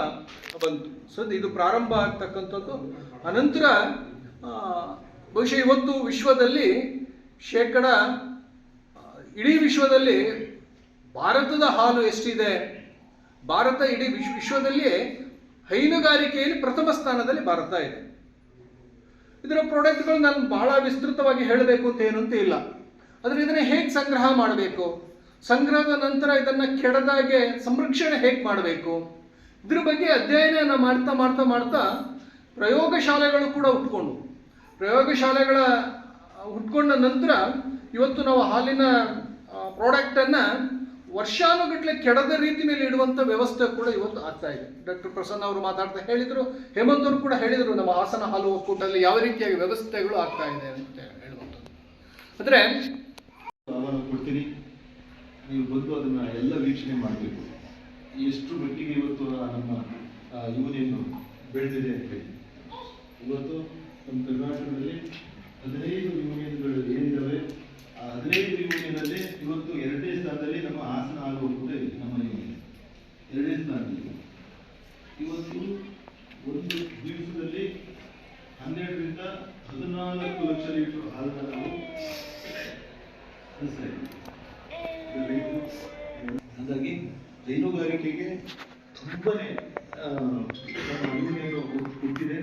ಬಂತು. ಸೊ ಇದು ಪ್ರಾರಂಭ ಆಗ್ತಕ್ಕಂಥದ್ದು. ಅನಂತರ ಬಹುಶಃ ಇವತ್ತು ವಿಶ್ವದಲ್ಲಿ ಇಡೀ ವಿಶ್ವದಲ್ಲಿ ಭಾರತದ ಹಾಲು ಎಷ್ಟಿದೆ, ಭಾರತ ಇಡೀ ವಿಶ್ವದಲ್ಲಿ ಹೈನುಗಾರಿಕೆಯಲ್ಲಿ ಪ್ರಥಮ ಸ್ಥಾನದಲ್ಲಿ ಭಾರತ ಇದೆ. ಇದರ ಪ್ರಾಡಕ್ಟ್ಗಳು ನಾನು ಬಹಳ ವಿಸ್ತೃತವಾಗಿ ಹೇಳಬೇಕು ಅಂತ ಏನು ಅಂತ ಇಲ್ಲ. ಆದರೆ ಇದನ್ನು ಹೇಗೆ ಸಂಗ್ರಹ ಮಾಡಬೇಕು, ಸಂಗ್ರಹದ ನಂತರ ಇದನ್ನು ಕೆಡದಾಗೆ ಸಂರಕ್ಷಣೆ ಹೇಗೆ ಮಾಡಬೇಕು, ಇದ್ರ ಬಗ್ಗೆ ಅಧ್ಯಯನ ಮಾಡ್ತಾ ಮಾಡ್ತಾ ಮಾಡ್ತಾ ಪ್ರಯೋಗಶಾಲೆಗಳು ಕೂಡ ಪ್ರಯೋಗಶಾಲೆಗಳ ಹುಟ್ಕೊಂಡ ನಂತರ ಇವತ್ತು ನಾವು ಹಾಲಿನ ಪ್ರಾಡಕ್ಟನ್ನು ವರ್ಷಾನುಗಟ್ಟಲೆ ಕೆಡದ ರೀತಿಯಲ್ಲಿ ಇಡುವಂಥ ವ್ಯವಸ್ಥೆ ಕೂಡ ಇವತ್ತು ಆಗ್ತಾ ಇದೆ. ಡಾಕ್ಟರ್ ಪ್ರಸನ್ನ ಅವರು ಮಾತಾಡ್ತಾ ಹೇಳಿದರು, ಹೇಮಂತ್ ಅವರು ಕೂಡ ಹೇಳಿದರು, ನಮ್ಮ ಹಾಸನ ಹಾಲು ಒಕ್ಕೂಟದಲ್ಲಿ ಯಾವ ರೀತಿಯಾಗಿ ವ್ಯವಸ್ಥೆಗಳು ಆಗ್ತಾ ಇದೆ ಅಂತ ಹೇಳುವಂಥದ್ದು. ಆದರೆ ಆಹ್ವಾನ ಕೊಡ್ತೀನಿ, ನೀವು ಬಂದು ಅದನ್ನು ಎಲ್ಲ ವೀಕ್ಷಣೆ ಮಾಡಬೇಕು. ಎಷ್ಟು ಮಟ್ಟಿಗೆ ಇವತ್ತು ನಮ್ಮ ಯೂನಿಯನ್ ಬೆಳೆದಿದೆ ಅಂತ ಹೇಳಿ. ಇವತ್ತು ನಮ್ಮ ಕರ್ನಾಟಕದಲ್ಲಿ 15 ಯೂನಿಯನ್ಗಳು ಏನಿದ್ದಾವೆ, ಆ 15 ಯೂನಿಯನಲ್ಲಿ ಇವತ್ತು 2ನೇ ಸ್ಥಾನದಲ್ಲಿ ನಮ್ಮ ಹಾಸನ ಹಾಲು ಒಕ್ಕೂಟ ಇದೆ. ನಮ್ಮ ಯೂನಿಯನ್ 2ನೇ ಸ್ಥಾನದಲ್ಲಿ. ಇವತ್ತು ಒಂದು ದಿವಸದಲ್ಲಿ 12 ರಿಂದ 14 ಲಕ್ಷ ಲೀಟರ್ ಹಾಲನ್ನು ನಾವು ಹಾಗಾಗಿ ಹೈನುಗಾರಿಕೆಗೆ ತುಂಬಾನೇ ನಮ್ಮ ಯೂನಿಯನ್ ಹುಟ್ಟಿದೆ.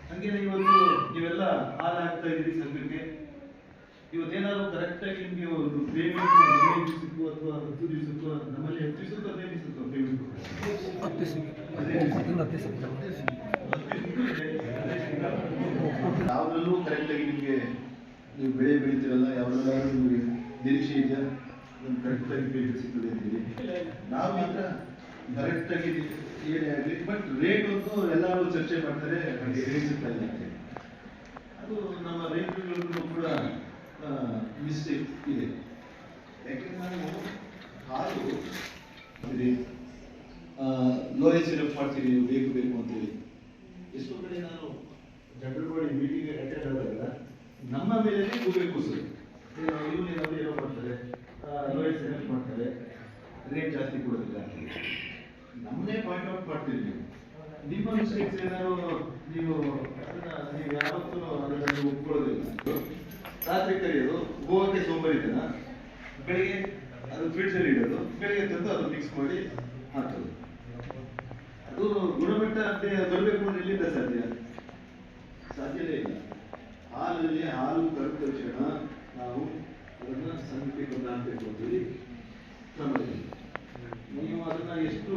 ಹಾಗೆ ಇವತ್ತು ನೀವೆಲ್ಲ ಹಾಲು ಹಾಕ್ತಾ ಇದ್ದೀರಿ ಸಂಘಕ್ಕೆ. ಇವತ್ತೇನಾದ್ರು ಕರೆಕ್ಟಾಗಿ ನಿಮಗೆ ಒಂದು ಪೇಮೆಂಟ್ 15 ದಿವಸಕ್ಕೂ ಅಥವಾ 10 ದಿವಸಕ್ಕೂ, ನಮ್ಮಲ್ಲಿ 10 ದಿವಸಕ್ಕೂ 15 ದಿವಸಕ್ಕೂ ಪೇಮೆಂಟ್ ಯಾವ್ದ್ರಲ್ಲೂ ಕರೆಕ್ಟಾಗಿ ನಿಮಗೆ ನೀವು ಬೆಳೆ ಬೆಳಿತೀರಲ್ಲ, ಯಾವ್ದಾದ್ರು ನಿಮಗೆ ನಿರೀಕ್ಷೆ ಇದೆಯಾ ಅದನ್ನು ಕರೆಕ್ಟಾಗಿ ಪೇಮೆಂಟ್ ಸಿಗ್ತದೆ ಅಂತೀವಿ. ನಾವು ಮಾತ್ರ ಕರೆಕ್ಟಾಗಿ ಏನೇ ಆಗಲಿ, ಬಟ್ ರೇಟ್ ಅಂತೂ ಎಲ್ಲರೂ ಚರ್ಚೆ ಮಾಡ್ತಾರೆ, ಹಾಗೆ ರೇಟ್ ಸಿಗ್ತಾ ಇಲ್ಲ ಅಂತ. ಅದು ನಮ್ಮ ರೈತರುಗಳಿಗೂ ಕೂಡ ಮಿಸ್ಟೇಕ್ ಇದೆ. ಯಾಕೆಂದ್ರೆ ನಾವು ಹಾಲು ಲೋಯರ್ ಸಿರಪ್ ಮಾಡ್ತೀವಿ ಬೇಕು ಬೇಕು ಅಂತೇಳಿ. ಎಷ್ಟೋ ಕಡೆ ನಾನು ಜನರಲ್ ಬಾಡಿ ಮೀಟಿಂಗ್ ಅಟೆಂಡ್ ಆದಾಗ ನಮ್ಮ ಮೇಲೆ ಕೂಗಬೇಕು ಸರ್, ಯೂನಿಯನ್ ಏನೋ ಮಾಡ್ತಾರೆ, ಲೋಯರ್ ಸಿರಪ್ ಮಾಡ್ತಾರೆ, ರೇಟ್ ಜಾಸ್ತಿ ಕೊಡೋದಿಲ್ಲ ಅಂತೇಳಿ. ನಮ್ಮನ್ನೇ ಪಾಯಿಂಟ್ ಔಟ್ ಮಾಡ್ತೀವಿ. ನೀವು ನಿಮ್ಮ ಮಿಸ್ಟೇಕ್ಸ್ ಏನಾದ್ರು ನೀವು ಯಾವತ್ತೂ ಅದನ್ನು ಒಪ್ಕೊಳ್ಳೋದಿಲ್ಲ. ರಾತ್ರಿ ಕರೆಯೋದು, ಹೋಗೋಕ್ಕೆ ಸೋಂಬರಿತನ, ಬೆಳಿಗ್ಗೆ ಅದು ಫ್ರಿಡ್ಜಲ್ಲಿ ಇಡೋದು, ಬೆಳಿಗ್ಗೆ ತಂದು ಅದು ಮಿಕ್ಸ್ ಮಾಡಿ ಹಾಕೋದು. ಅದು ಗುಣಮಟ್ಟ ಬರಬೇಕು ಅಂದ್ರೆ ಎಲ್ಲಿಂದ ಸಾಧ್ಯವೇ ಇಲ್ಲ. ಹಾಲಲ್ಲಿ ಹಾಲು ಕರೆದ ತಕ್ಷಣ ನಾವು ಅದನ್ನು ಸಂಘಕ್ಕೆ ಬಂದು ಹಾಕಬೇಕು ಅಂತೇಳಿ ಕ್ರಮದಲ್ಲಿ. ನೀವು ಅದನ್ನ ಎಷ್ಟು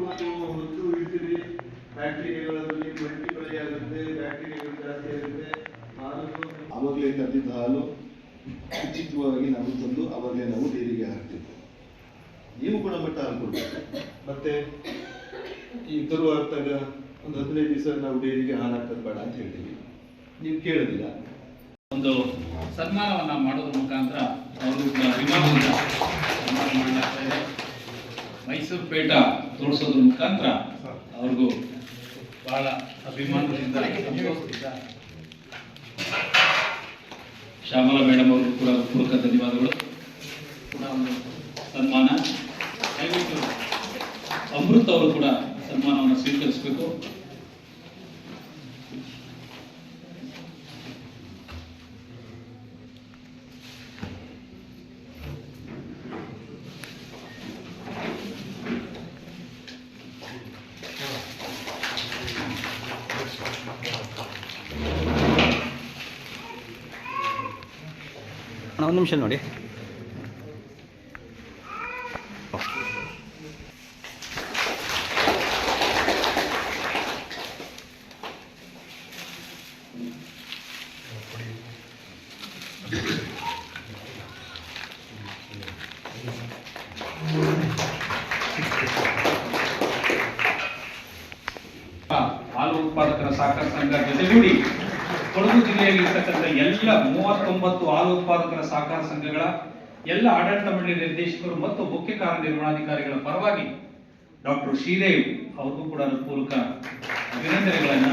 ಹೊತ್ತು ಇಡ್ತೀರಿ, ಬ್ಯಾಕ್ಟೀರಿಯಾಗಳಲ್ಲಿ ಮಲ್ಟಿಪ್ಲೈ ಆಗುತ್ತೆ, ಬ್ಯಾಕ್ಟೀರಿಯಾಗಳು ಜಾಸ್ತಿ ಆಗುತ್ತೆ. ಹಾಲು ಆವಾಗಲೇ ಕರೆದಿದ್ದ ಹಾಲು ಉಚಿತವಾಗಿ ನಾವು ತಂದು ಆವಾಗಲೇ ನಾವು ಡೈರಿಗೆ ಹಾಕ್ತೀವಿ. ನೀವು ಗುಣಮಟ್ಟ ಹಾಲು ಕೊಡ್ಬೇಕು. ಮತ್ತೆ ಈ ಕರು ಹಾಕ್ದಾಗ ಒಂದು 15 ದಿವಸ ನಾವು ಡೈರಿಗೆ ಹಾಲು ಹಾಕೋದು ಬೇಡ ಅಂತ ಹೇಳ್ತೀವಿ, ನೀವು ಕೇಳೋದಿಲ್ಲ. ಒಂದು ಸನ್ಮಾನವನ್ನ ಮಾಡೋದ್ರ ಮುಖಾಂತರ ಅವರು ಅಭಿಮಾನದಿಂದ ಸನ್ಮಾನ ಮಾಡಲಾಗ್ತಾ ಇದೆ. ಮೈಸೂರು ಪೇಟ ತೋರಿಸೋದ್ರ ಮುಖಾಂತರ ಅವ್ರಿಗೂ ಬಹಳ ಅಭಿಮಾನದಿಂದ ಶ್ಯಾಮಲಾ ಮೇಡಮ್ ಅವ್ರಿಗೂ ಕೂಡ ಪೂರ್ವಕ ಧನ್ಯವಾದಗಳು. ಕೂಡ ಒಂದು ಸನ್ಮಾನ, ದಯವಿಟ್ಟು ಅಮೃತ್ ಅವರು ಕೂಡ ಸನ್ಮಾನವನ್ನು ಸ್ವೀಕರಿಸಬೇಕು. ಒಂದು ನಿಮಿಷ ನೋಡಿ. ಹಾಲು ಉತ್ಪಾದಕರ ಸಹಕಾರ ಸಂಘ ಜೊತೆಗೂಡಿ ಕೊಡಗು ಜಿಲ್ಲೆಯಲ್ಲಿ ಇರ್ತಕ್ಕಂಥ ಎಲ್ಲ 39 ಹಾಲು ಉತ್ಪಾದಕರ ಸಹಕಾರ ಸಂಘಗಳ ಎಲ್ಲ ಆಡಳಿತ ಮಂಡಳಿ ನಿರ್ದೇಶಕರು ಮತ್ತು ಮುಖ್ಯ ಕಾರ್ಯನಿರ್ವಹಣಾಧಿಕಾರಿಗಳ ಪರವಾಗಿ ಡಾಕ್ಟರ್ ಶ್ರೀದೇವ್ ಅವ್ರಿಗೂ ಕೂಡ ಪೂರ್ವಕ ಅಭಿನಂದನೆಗಳನ್ನ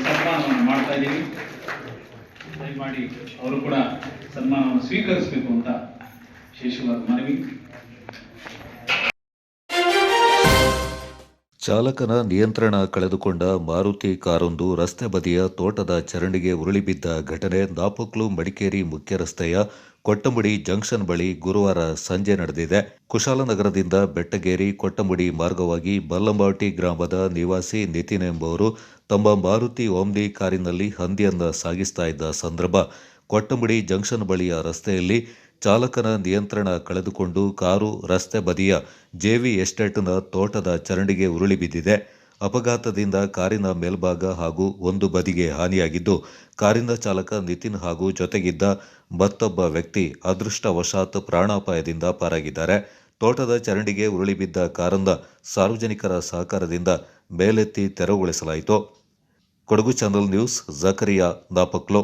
ಸನ್ಮಾನವನ್ನು ಮಾಡ್ತಾ ಇದ್ದೀವಿ. ಇದು ಮಾಡಿ ಅವರು ಕೂಡ ಸನ್ಮಾನವನ್ನು ಸ್ವೀಕರಿಸಬೇಕು ಅಂತ ವಿಶೇಷವಾದ ಮನವಿ. ಚಾಲಕನ ನಿಯಂತ್ರಣ ಕಳೆದುಕೊಂಡ ಮಾರುತಿ ಕಾರೊಂದು ರಸ್ತೆ ಬದಿಯ ತೋಟದ ಚರಂಡಿಗೆ ಉರುಳಿಬಿದ್ದ ಘಟನೆ ದಾಪಕ್ಲು ಮಡಿಕೇರಿ ಮುಖ್ಯ ರಸ್ತೆಯ ಕೊಟ್ಟಮುಡಿ ಜಂಕ್ಷನ್ ಬಳಿ ಗುರುವಾರ ಸಂಜೆ ನಡೆದಿದೆ. ಕುಶಾಲನಗರದಿಂದ ಬೆಟ್ಟಗೇರಿ ಕೊಟ್ಟಮುಡಿ ಮಾರ್ಗವಾಗಿ ಬಲ್ಲಂಬಾಟಿ ಗ್ರಾಮದ ನಿವಾಸಿ ನಿತಿನ್ ಎಂಬುವರು ತಮ್ಮ ಮಾರುತಿ ಓಮ್ನಿ ಕಾರಿನಲ್ಲಿ ಹಂದಿಯನ್ನು ಸಾಗಿಸ್ತಾ ಇದ್ದ ಸಂದರ್ಭ ಕೊಟ್ಟಮುಡಿ ಜಂಕ್ಷನ್ ಬಳಿಯ ರಸ್ತೆಯಲ್ಲಿ ಚಾಲಕನ ನಿಯಂತ್ರಣ ಕಳೆದುಕೊಂಡು ಕಾರು ರಸ್ತೆ ಬದಿಯ ಜೆವಿ ಎಸ್ಟೇಟ್ನ ತೋಟದ ಚರಂಡಿಗೆ ಉರುಳಿ ಬಿದ್ದಿದೆ. ಅಪಘಾತದಿಂದ ಕಾರಿನ ಮೇಲ್ಭಾಗ ಹಾಗೂ ಒಂದು ಬದಿಗೆ ಹಾನಿಯಾಗಿದ್ದು, ಕಾರಿನ ಚಾಲಕ ನಿತಿನ್ ಹಾಗೂ ಜೊತೆಗಿದ್ದ ಮತ್ತೊಬ್ಬ ವ್ಯಕ್ತಿ ಅದೃಷ್ಟವಶಾತ್ ಪ್ರಾಣಾಪಾಯದಿಂದ ಪಾರಾಗಿದ್ದಾರೆ. ತೋಟದ ಚರಂಡಿಗೆ ಉರುಳಿ ಬಿದ್ದ ಕಾರನ್ನು ಸಾರ್ವಜನಿಕರ ಸಹಕಾರದಿಂದ ಮೇಲೆತ್ತಿ ತೆರವುಗೊಳಿಸಲಾಯಿತು. ಕೊಡಗು ಚಾನಲ್ ನ್ಯೂಸ್, ಜಕರಿಯಾ, ದಾಪಕ್ಲು.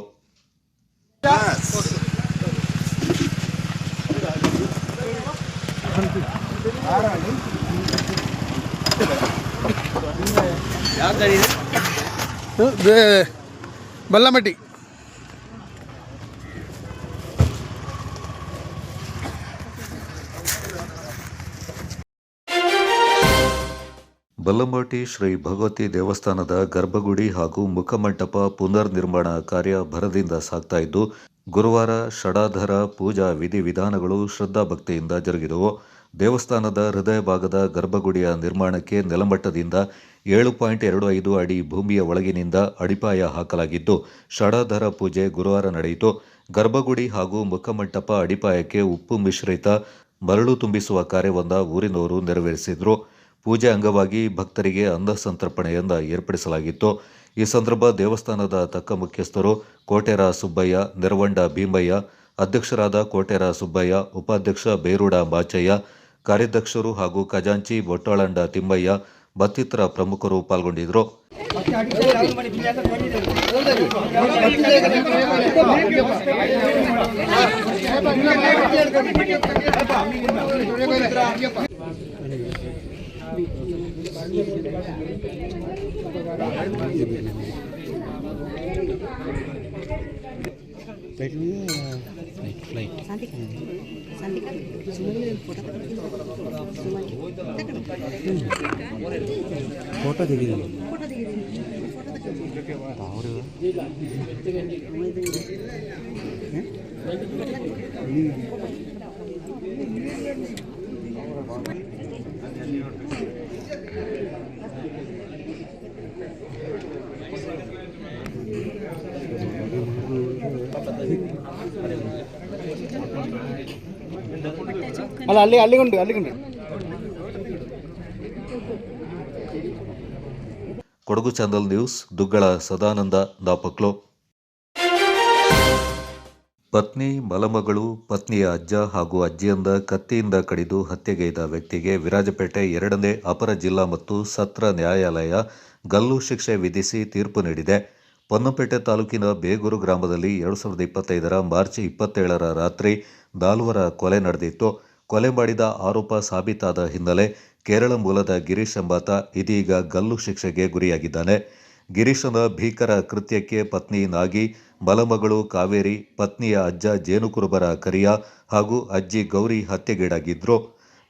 ಬಲ್ಲಮಟ್ಟಿ ಬಲ್ಲಂಬಾಟಿ ಶ್ರೀ ಭಗವತಿ ದೇವಸ್ಥಾನದ ಗರ್ಭಗುಡಿ ಹಾಗೂ ಮುಖಮಂಟಪ ಪುನರ್ ನಿರ್ಮಾಣ ಕಾರ್ಯ ಭರದಿಂದ ಸಾಗ್ತಾ ಇದ್ದು, ಗುರುವಾರ ಷಡಾಧರ ಪೂಜಾ ವಿಧಿವಿಧಾನಗಳು ಶ್ರದ್ಧಾಭಕ್ತಿಯಿಂದ ಜರುಗಿದವು. ದೇವಸ್ಥಾನದ ಹೃದಯ ಭಾಗದ ಗರ್ಭಗುಡಿಯ ನಿರ್ಮಾಣಕ್ಕೆ ನೆಲಮಟ್ಟದಿಂದ 7.25 ಅಡಿ ಭೂಮಿಯ ಒಳಗಿನಿಂದ ಅಡಿಪಾಯ ಹಾಕಲಾಗಿದ್ದು, ಷಡಾಧರ ಪೂಜೆ ಗುರುವಾರ ನಡೆಯಿತು. ಗರ್ಭಗುಡಿ ಹಾಗೂ ಮುಖಮಂಟಪ ಅಡಿಪಾಯಕ್ಕೆ ಉಪ್ಪು ಮಿಶ್ರಿತ ಮರಳು ತುಂಬಿಸುವ ಕಾರ್ಯವನ್ನು ಊರಿನವರು ನೆರವೇರಿಸಿದರು. ಪೂಜೆ ಅಂಗವಾಗಿ ಭಕ್ತರಿಗೆ ಅನ್ನ ಸಂತರ್ಪಣೆಯನ್ನು ಏರ್ಪಡಿಸಲಾಗಿತ್ತು. ಈ ಸಂದರ್ಭ ದೇವಸ್ಥಾನದ ತಕ್ಕ ಮುಖ್ಯಸ್ಥರು ಕೋಟೆರ ಸುಬ್ಬಯ್ಯ, ನೆರವಂಡ ಭೀಮಯ್ಯ, ಅಧ್ಯಕ್ಷರಾದ ಕೋಟೆರ ಸುಬ್ಬಯ್ಯ, ಉಪಾಧ್ಯಕ್ಷ ಬೇರೂಡ ಮಾಚಯ್ಯ, ಕಾರ್ಯಾಧ್ಯಕ್ಷರು ಹಾಗೂ ಖಜಾಂಚಿ ಬೊಟ್ಟಾಳಂಡ ತಿಮ್ಮಯ್ಯ ಮತ್ತಿತರ ಪ್ರಮುಖರು ಪಾಲ್ಗೊಂಡಿದ್ದರು. ಫೋಟೋ ತೆಗೆದಿಲ್ಲ. ಅಲ್ಲ ಅಲ್ಲಿಗುಂಡು ಕೊಡಗು ಚಾನಲ್ ನ್ಯೂಸ್, ದುಗ್ಗಳ ಸದಾನಂದ, ದಾಪಕ್ಲು. ಪತ್ನಿ, ಮಲಮಗಳು, ಪತ್ನಿಯ ಅಜ್ಜ ಹಾಗೂ ಅಜ್ಜಿಯಿಂದ ಕತ್ತಿಯಿಂದ ಕಡಿದು ಹತ್ಯೆಗೈದ ವ್ಯಕ್ತಿಗೆ ವಿರಾಜಪೇಟೆ 2ನೇ ಅಪರ ಜಿಲ್ಲಾ ಮತ್ತು ಸತ್ರ ನ್ಯಾಯಾಲಯ ಗಲ್ಲು ಶಿಕ್ಷೆ ವಿಧಿಸಿ ತೀರ್ಪು ನೀಡಿದೆ. ಪೊನ್ನಂಪೇಟೆ ತಾಲೂಕಿನ ಬೇಗೂರು ಗ್ರಾಮದಲ್ಲಿ 2025 ಮಾರ್ಚ್ 27 ರಾತ್ರಿ 4 ಕೊಲೆ ನಡೆದಿತ್ತು. ಕೊಲೆ ಮಾಡಿದ ಆರೋಪ ಸಾಬೀತಾದ ಹಿನ್ನೆಲೆ ಕೇರಳ ಮೂಲದ ಗಿರೀಶ್ ಎಂಬಾತ ಇದೀಗ ಗಲ್ಲು ಶಿಕ್ಷೆಗೆ ಗುರಿಯಾಗಿದ್ದಾನೆ. ಗಿರೀಶನ ಭೀಕರ ಕೃತ್ಯಕ್ಕೆ ಪತ್ನಿ ನಾಗಿ, ಮಲಮಗಳು ಕಾವೇರಿ, ಪತ್ನಿಯ ಅಜ್ಜ ಜೇನುಕುರುಬರ ಕರಿಯ ಹಾಗೂ ಅಜ್ಜಿ ಗೌರಿ ಹತ್ಯೆಗೀಡಾಗಿದ್ರು.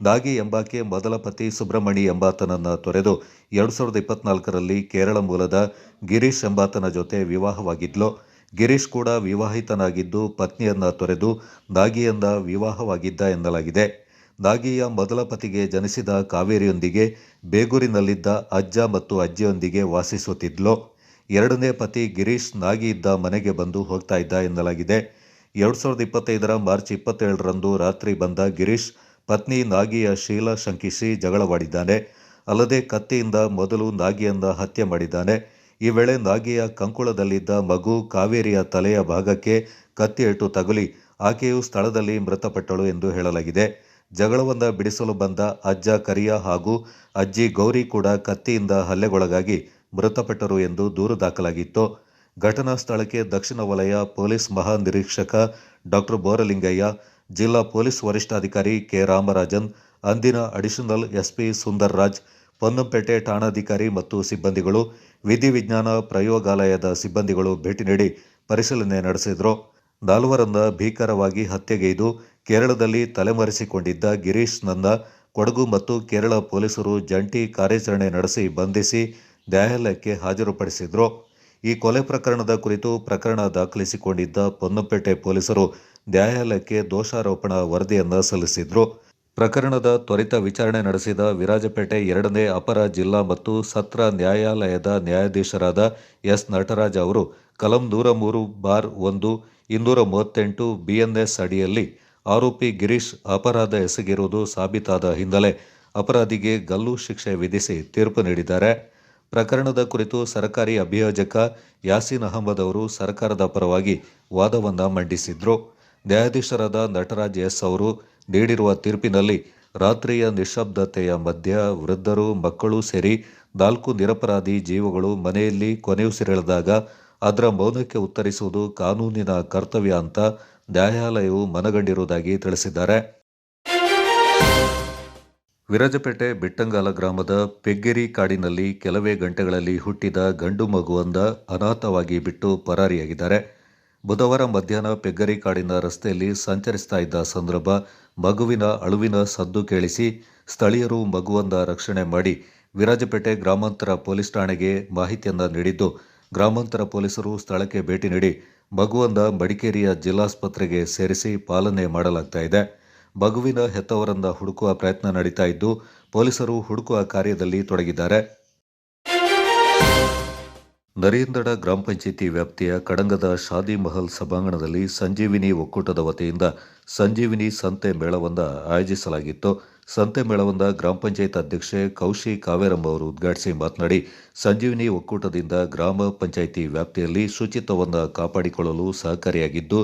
ನಾಗಿ ಎಂಬಾಕೆ ಮೊದಲ ಪತಿ ಸುಬ್ರಹ್ಮಣಿ ಎಂಬಾತನನ್ನು ತೊರೆದು 2024ರಲ್ಲಿ ಕೇರಳ ಮೂಲದ ಗಿರೀಶ್ ಎಂಬಾತನ ಜೊತೆ ವಿವಾಹವಾಗಿದ್ಲು. ಗಿರೀಶ್ ಕೂಡ ವಿವಾಹಿತನಾಗಿದ್ದು ಪತ್ನಿಯನ್ನ ತೊರೆದು ನಾಗಿಯನ್ನ ವಿವಾಹವಾಗಿದ್ದ ಎನ್ನಲಾಗಿದೆ. ನಾಗಿಯ ಮೊದಲ ಪತಿಗೆ ಜನಿಸಿದ ಕಾವೇರಿಯೊಂದಿಗೆ ಬೇಗೂರಿನಲ್ಲಿದ್ದ ಅಜ್ಜ ಮತ್ತು ಅಜ್ಜಿಯೊಂದಿಗೆ ವಾಸಿಸುತ್ತಿದ್ಲು. 2ನೇ ಪತಿ ಗಿರೀಶ್ ನಾಗಿ ಇದ್ದ ಮನೆಗೆ ಬಂದು ಹೋಗ್ತಾ ಇದ್ದ ಎನ್ನಲಾಗಿದೆ. 2025 ಮಾರ್ಚ್ 27ರಂದು ರಾತ್ರಿ ಬಂದ ಗಿರೀಶ್ ಪತ್ನಿ ನಾಗಿಯ ಶೀಲ ಶಂಕಿಸಿ ಜಗಳವಾಡಿದ್ದಾನೆ. ಅಲ್ಲದೆ ಕತ್ತಿಯಿಂದ ಮೊದಲು ನಾಗಿಯನ್ನ ಹತ್ಯೆ ಮಾಡಿದ್ದಾನೆ. ಈ ವೇಳೆ ನಾಗಿಯ ಕಂಕುಳದಲ್ಲಿದ್ದ ಮಗು ಕಾವೇರಿಯ ತಲೆಯ ಭಾಗಕ್ಕೆ ಕತ್ತಿಯೇಟು ತಗುಲಿ ಆಕೆಯು ಸ್ಥಳದಲ್ಲಿ ಮೃತಪಟ್ಟಳು ಎಂದು ಹೇಳಲಾಗಿದೆ. ಜಗಳವನ್ನು ಬಿಡಿಸಲು ಬಂದ ಅಜ್ಜ ಕರಿಯ ಹಾಗೂ ಅಜ್ಜಿ ಗೌರಿ ಕೂಡ ಕತ್ತಿಯಿಂದ ಹಲ್ಲೆಗೊಳಗಾಗಿ ಮೃತಪಟ್ಟರು ಎಂದು ದೂರು ದಾಖಲಾಗಿತ್ತು. ಘಟನಾ ಸ್ಥಳಕ್ಕೆ ದಕ್ಷಿಣ ವಲಯ ಪೊಲೀಸ್ ಮಹಾನಿರೀಕ್ಷಕ ಡಾಕ್ಟರ್ ಬೋರಲಿಂಗಯ್ಯ, ಜಿಲ್ಲಾ ಪೊಲೀಸ್ ವರಿಷ್ಠಾಧಿಕಾರಿ ಕೆ ರಾಮರಾಜನ್, ಅಂದಿನ ಅಡಿಷನಲ್ ಎಸ್ಪಿ ಸುಂದರ್ ರಾಜ್, ಪೊನ್ನಂಪೇಟೆ ಠಾಣಾಧಿಕಾರಿ ಮತ್ತು ಸಿಬ್ಬಂದಿಗಳು, ವಿಧಿವಿಜ್ಞಾನ ಪ್ರಯೋಗಾಲಯದ ಸಿಬ್ಬಂದಿಗಳು ಭೇಟಿ ನೀಡಿ ಪರಿಶೀಲನೆ ನಡೆಸಿದರು. ನಾಲ್ವರನ್ನ ಭೀಕರವಾಗಿ ಹತ್ಯೆಗೈದು ಕೇರಳದಲ್ಲಿ ತಲೆಮರೆಸಿಕೊಂಡಿದ್ದ ಗಿರೀಶ್ ನನ್ನ ಕೊಡಗು ಮತ್ತು ಕೇರಳ ಪೊಲೀಸರು ಜಂಟಿ ಕಾರ್ಯಾಚರಣೆ ನಡೆಸಿ ಬಂಧಿಸಿ ನ್ಯಾಯಾಲಯಕ್ಕೆ ಹಾಜರುಪಡಿಸಿದ್ರು. ಈ ಕೊಲೆ ಪ್ರಕರಣದ ಕುರಿತು ಪ್ರಕರಣ ದಾಖಲಿಸಿಕೊಂಡಿದ್ದ ಪೊನ್ನಂಪೇಟೆ ಪೊಲೀಸರು ನ್ಯಾಯಾಲಯಕ್ಕೆ ದೋಷಾರೋಪಣಾ ವರದಿಯನ್ನು ಸಲ್ಲಿಸಿದ್ರು. ಪ್ರಕರಣದ ತ್ವರಿತ ವಿಚಾರಣೆ ನಡೆಸಿದ ವಿರಾಜಪೇಟೆ 2ನೇ ಅಪರ ಜಿಲ್ಲಾ ಮತ್ತು ಸತ್ರ ನ್ಯಾಯಾಲಯದ ನ್ಯಾಯಾಧೀಶರಾದ ಎಸ್ ನಟರಾಜ್ ಅವರು ಕಲಂ 103(1) 238 BNS ಅಡಿಯಲ್ಲಿ ಆರೋಪಿ ಗಿರೀಶ್ ಅಪರಾಧ ಎಸಗಿರುವುದು ಸಾಬೀತಾದ ಹಿನ್ನೆಲೆ ಅಪರಾಧಿಗೆ ಗಲ್ಲು ಶಿಕ್ಷೆ ವಿಧಿಸಿ ತೀರ್ಪು ನೀಡಿದ್ದಾರೆ. ಪ್ರಕರಣದ ಕುರಿತು ಸರ್ಕಾರಿ ಅಭಿಯೋಜಕ ಯಾಸೀನ್ ಅಹಮದ್ ಅವರು ಸರ್ಕಾರದ ಪರವಾಗಿ ವಾದವನ್ನು ಮಂಡಿಸಿದ್ರು. ನ್ಯಾಯಾಧೀಶರಾದ ನಟರಾಜ್ ಎಸ್ ಅವರು ನೀಡಿರುವ ತೀರ್ಪಿನಲ್ಲಿ ರಾತ್ರಿಯ ನಿಶ್ಶಬ್ದತೆಯ ಮಧ್ಯ ವೃದ್ಧರು, ಮಕ್ಕಳು ಸೇರಿ 4 ನಿರಪರಾಧಿ ಜೀವಗಳು ಮನೆಯಲ್ಲಿ ಕೊನೆಯುಸಿರೆಳೆದಾಗ ಅದರ ಮೌನಕ್ಕೆ ಉತ್ತರಿಸುವುದು ಕಾನೂನಿನ ಕರ್ತವ್ಯ ಅಂತ ನ್ಯಾಯಾಲಯವು ಮನಗಂಡಿರುವುದಾಗಿ ತಿಳಿಸಿದ್ದಾರೆ. ವಿರಾಜಪೇಟೆ ಬಿಟ್ಟಂಗಾಲ ಗ್ರಾಮದ ಪೆಗ್ಗೆರಿ ಕಾಡಿನಲ್ಲಿ ಕೆಲವೇ ಗಂಟೆಗಳಲ್ಲಿ ಹುಟ್ಟಿದ ಗಂಡು ಮಗುವೊಂದ ಅನಾಥವಾಗಿ ಬಿಟ್ಟು ಪರಾರಿಯಾಗಿದ್ದಾರೆ. ಬುಧವಾರ ಮಧ್ಯಾಹ್ನ ಪೆಗ್ಗರಿ ಕಾಡಿನ ರಸ್ತೆಯಲ್ಲಿ ಸಂಚರಿಸ್ತಾ ಇದ್ದ ಸಂದರ್ಭ ಮಗುವಿನ ಅಳುವಿನ ಸದ್ದು ಕೇಳಿಸಿ ಸ್ಥಳೀಯರು ಮಗುವೊಂದ ರಕ್ಷಣೆ ಮಾಡಿ ವಿರಾಜಪೇಟೆ ಗ್ರಾಮಾಂತರ ಪೊಲೀಸ್ ಠಾಣೆಗೆ ಮಾಹಿತಿಯನ್ನು ನೀಡಿದ್ದು, ಗ್ರಾಮಾಂತರ ಪೊಲೀಸರು ಸ್ಥಳಕ್ಕೆ ಭೇಟಿ ನೀಡಿ ಮಗುವೊಂದ ಮಡಿಕೇರಿಯ ಜಿಲ್ಲಾಸ್ಪತ್ರೆಗೆ ಸೇರಿಸಿ ಪಾಲನೆ ಮಾಡಲಾಗ್ತಾ ಇದೆ. ಮಗುವಿನ ಹೆತ್ತವರನ್ನ ಹುಡುಕುವ ಪ್ರಯತ್ನ ನಡೀತಾ ಇದ್ದು, ಪೊಲೀಸರು ಹುಡುಕುವ ಕಾರ್ಯದಲ್ಲಿ ತೊಡಗಿದ್ದಾರೆ. ನರಿಯಂದಡ ಗ್ರಾಮ ಪಂಚಾಯಿತಿ ವ್ಯಾಪ್ತಿಯ ಕಡಂಗದ ಶಾದಿ ಮಹಲ್ ಸಭಾಂಗಣದಲ್ಲಿ ಸಂಜೀವಿನಿ ಒಕ್ಕೂಟದ ವತಿಯಿಂದ ಸಂಜೀವಿನಿ ಸಂತೆ ಮೇಳವನ್ನು ಆಯೋಜಿಸಲಾಗಿತ್ತು. ಸಂತೆ ಮೇಳವನ್ನು ಗ್ರಾಮ ಪಂಚಾಯತ್ ಅಧ್ಯಕ್ಷೆ ಕೌಶಿ ಕಾವೇರಮ್ಮ ಅವರು ಉದ್ಘಾಟಿಸಿ ಮಾತನಾಡಿ, ಸಂಜೀವಿನಿ ಒಕ್ಕೂಟದಿಂದ ಗ್ರಾಮ ಪಂಚಾಯಿತಿ ವ್ಯಾಪ್ತಿಯಲ್ಲಿ ಶುಚಿತ್ವವನ್ನು ಕಾಪಾಡಿಕೊಳ್ಳಲು ಸಹಕಾರಿಯಾಗಿದ್ದು,